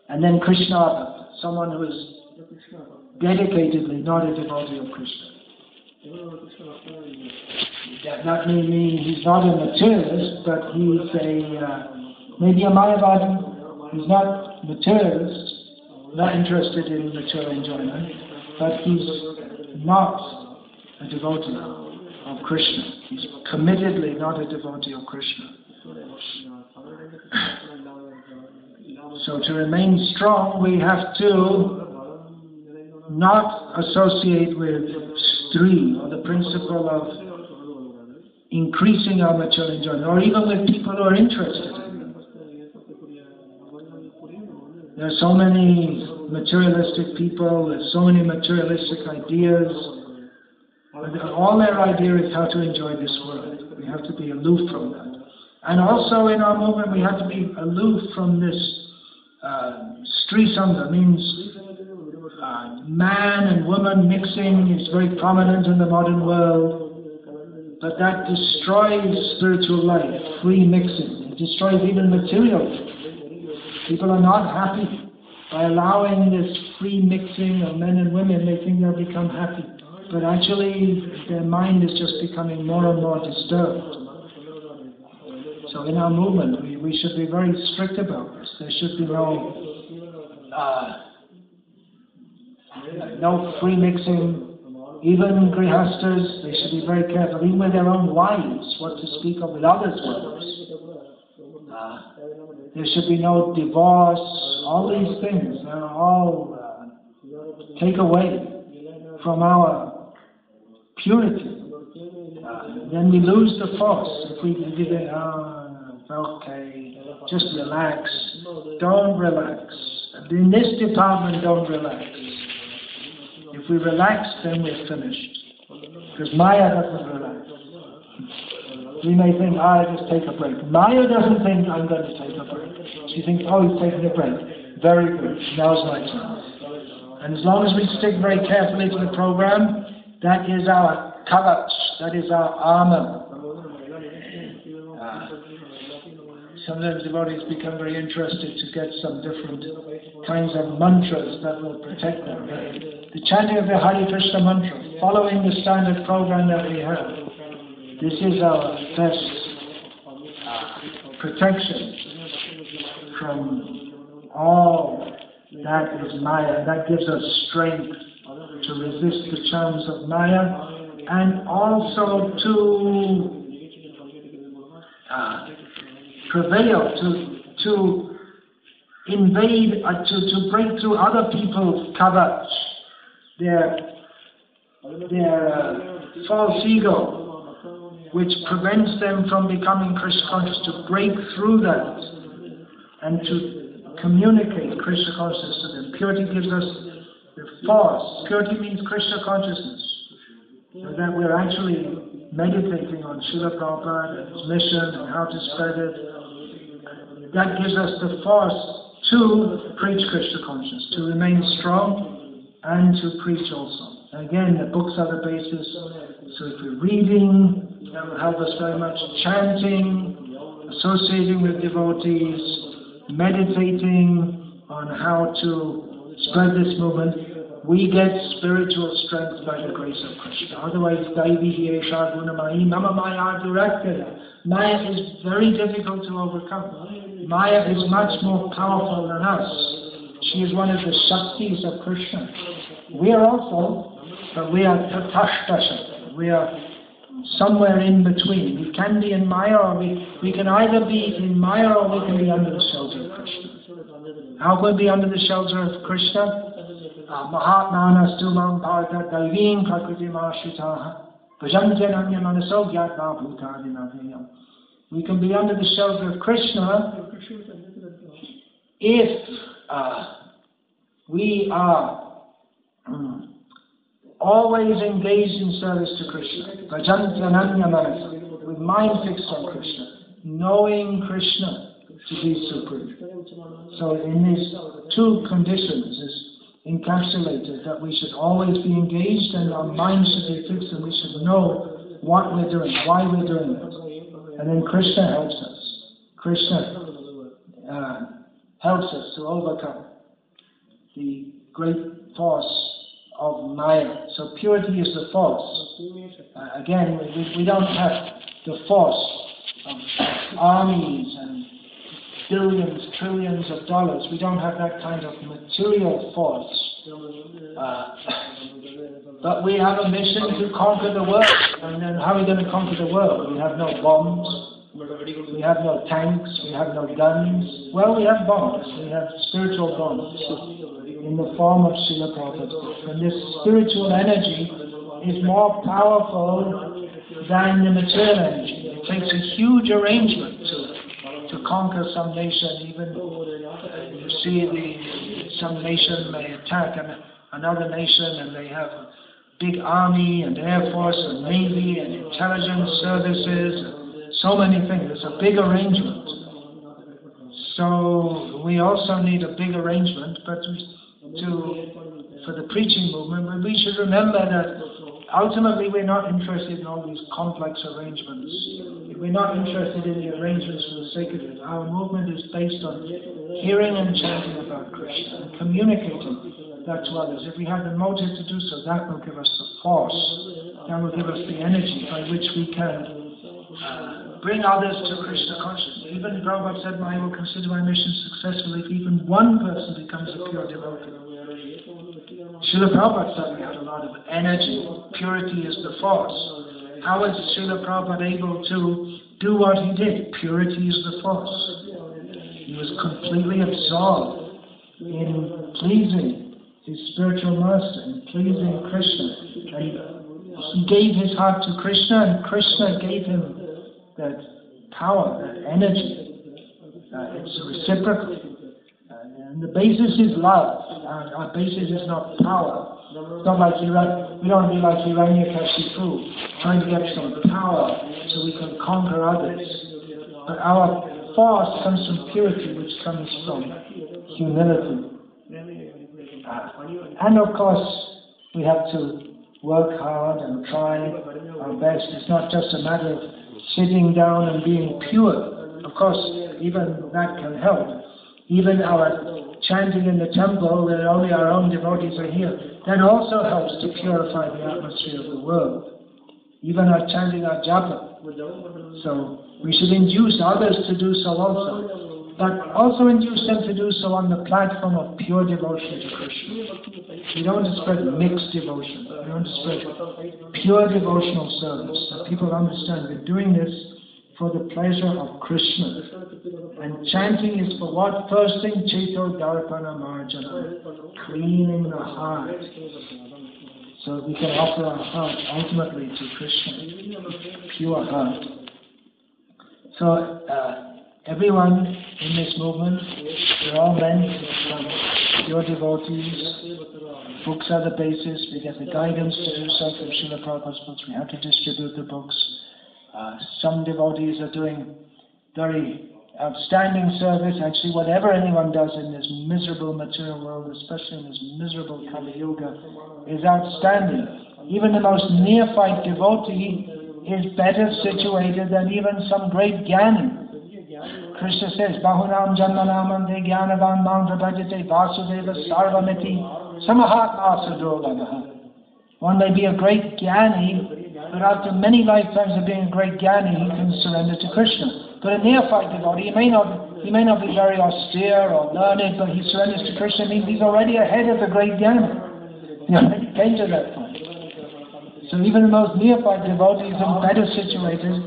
And then Krishna, someone who is dedicatedly not a devotee of Krishna. That may mean he's not a materialist, but he's maybe a Mayavadi. He's not materialist, not interested in material enjoyment, but he's not a devotee of Krishna. He's committedly not a devotee of Krishna. So to remain strong, we have to not associate with Stri, or the principle of increasing our material enjoyment, or even with people who are interested in them. There are so many materialistic people, there's so many materialistic ideas. All their idea is how to enjoy this world. We have to be aloof from that. And also in our movement, we have to be aloof from this Stri Sangha. Means man and woman mixing is very prominent in the modern world, but that destroys spiritual life, free mixing. It destroys even material life. People are not happy by allowing this free mixing of men and women. They think they'll become happy, but actually their mind is just becoming more and more disturbed. So in our movement, we should be very strict about this. There should be no free mixing. Even grihastas, they should be very careful, even with their own wives, what to speak of with others' wives. There should be no divorce. All these things are all take away from our purity. Then we lose the force. If we give it, okay, just relax. Don't relax. In this department, don't relax. If we relax, then we're finished. Because Maya doesn't relax. We may think, I'll just take a break. Maya doesn't think I'm going to take a break. She thinks, oh, he's taking a break. Very good. Now's my time. And as long as we stick very carefully to the program, that is our kavach, that is our armor. Sometimes devotees become very interested to get some different kinds of mantras that will protect them. The chanting of the Hare Krishna mantra, following the standard program that we have, this is our best protection from all that is Maya. That gives us strength to resist the charms of Maya, and also to prevail, to invade, to break through other people's kavach, their false ego, which prevents them from becoming Krishna conscious, to break through that and to communicate Krishna consciousness to them. Purity gives us the force. Purity means Krishna consciousness. So that we're actually meditating on Srila Prabhupada and his mission and how to spread it. That gives us the force to preach Krishna consciousness, to remain strong and to preach also. And again, the books are the basis. So if we're reading, that will help us very much. Chanting, associating with devotees, meditating on how to spread this movement, we get spiritual strength by the grace of Krishna. Otherwise, Maya is very difficult to overcome. Maya is much more powerful than us. She is one of the Shaktis of Krishna. We are also, but we are Tatashtasha. We are somewhere in between. We can be in Maya, or we can either be in Maya or we can be under the shelter of Krishna. How can we be under the shelter of Krishna? Mahatmanastu mam bharata daivim prakriti mashitaha bhajanjananya manaso gyatva bhutadinavayam. We can be under the shelter of Krishna if we are always engaged in service to Krishna, with mind fixed on Krishna, knowing Krishna to be supreme. So in these two conditions is encapsulated that we should always be engaged and our mind should be fixed and we should know what we're doing, why we're doing it. And then Krishna helps us. Krishna helps us to overcome the great force of Maya. So purity is the force. Again, we don't have the force of armies and billions, trillions of dollars. We don't have that kind of material force. But we have a mission to conquer the world. And then how are we going to conquer the world? We have no bombs. We have no tanks. We have no guns. Well, we have bombs. We have spiritual bombs in the form of Srila Prabhupada. And this spiritual energy is more powerful than the material energy. It takes a huge arrangement to conquer some nation. Even you see some nation may attack another nation and they have a big army and air force and navy and intelligence services and so many things. It's a big arrangement. So we also need a big arrangement, but for the preaching movement, but we should remember that ultimately we're not interested in all these complex arrangements. We're not interested in the arrangements for the sake of it. Our movement is based on hearing and chanting about Krishna and communicating that to others. If we have the motive to do so, that will give us the force, that will give us the energy by which we can bring others to Krishna consciousness. Even Prabhupada said, I will consider my mission successful if even one person becomes a pure devotee. Srila Prabhupada certainly had a lot of energy. Purity is the force. How is Srila Prabhupada able to do what he did? Purity is the force. He was completely absorbed in pleasing his spiritual master, in pleasing Krishna. And he gave his heart to Krishna, and Krishna gave him that power, that energy. It's reciprocal. And the basis is love. Our basis is not power. It's not like we don't want to be like Hiranyakashipu, trying to get some power so we can conquer others. But our force comes from purity, which comes from humility. And of course, we have to work hard and try our best. It's not just a matter of sitting down and being pure. Of course, even that can help. Even our chanting in the temple, where only our own devotees are here, that also helps to purify the atmosphere of the world. Even our chanting our japa. So we should induce others to do so also. But also induce them to do so on the platform of pure devotion to Krishna. We don't want to spread mixed devotion. We want to spread pure devotional service. So people understand we're doing this for the pleasure of Krishna. And chanting is for what? First thing, Cheto Darpana Marjana, cleaning the heart. So we can offer our heart ultimately to Krishna, pure heart. So everyone in this movement, we're all meant to become pure devotees. Books are the basis. We get the guidance to do so from Srila Prabhupada's books. We have to distribute the books. Some devotees are doing very outstanding service. Actually, whatever anyone does in this miserable material world, especially in this miserable Kali Yuga, is outstanding. Even the most neophyte devotee is better situated than even some great jnani. Krishna says, Bahunam Janmanam De Jnanavan Mam Prabhajate Vasudeva Sarvamiti Samahatma Sadolagaha. One may be a great jnani, but after many lifetimes of being a great jnani, he can surrender to Krishna. But a neophyte devotee, he may not be very austere or learned, but he surrenders to Krishna, means he's already ahead of the great jnani. He already came to that point. So even the most neophyte devotees are better situated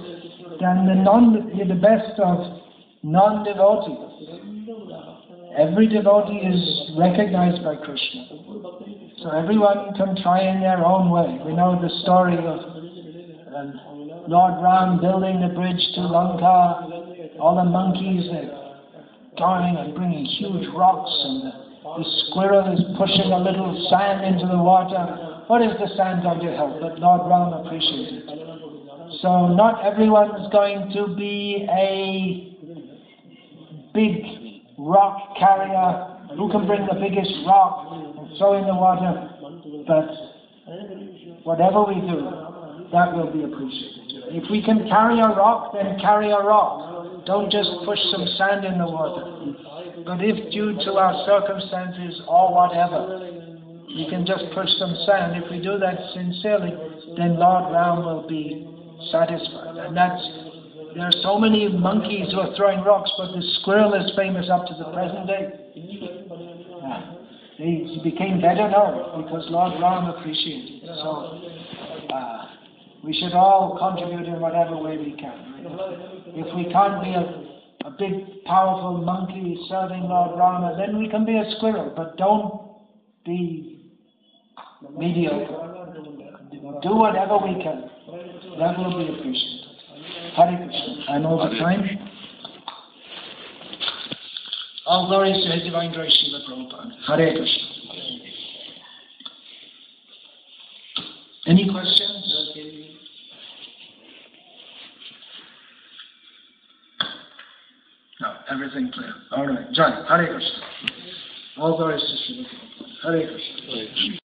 than the best of non-devotees. Every devotee is recognized by Krishna. So everyone can try in their own way. We know the story of Lord Ram building the bridge to Lanka. All the monkeys are going and bringing huge rocks, and The squirrel is pushing a little sand into the water. What is the sand going to help? But Lord Ram appreciated it. So not everyone's going to be a big rock carrier who can bring the biggest rock and throw in the water. But whatever we do, that will be appreciated. If we can carry a rock, then carry a rock. Don't just push some sand in the water. But if due to our circumstances or whatever, we can just push some sand, if we do that sincerely, then Lord Ram will be satisfied. And there are so many monkeys who are throwing rocks, but the squirrel is famous up to the present day. He became better known because Lord Ram appreciated it. So we should all contribute in whatever way we can. If we can't be a big, powerful monkey serving Lord Rama, then we can be a squirrel, but don't be mediocre. Do whatever we can. That will be appreciated. Hare Krishna. I'm over time. All glories to His Divine Grace, Srila Prabhupada. Hare Krishna. Any questions? No, everything clear. All right. Jai. Hare Krishna. All glories to Srila Prabhupada. Hare Krishna.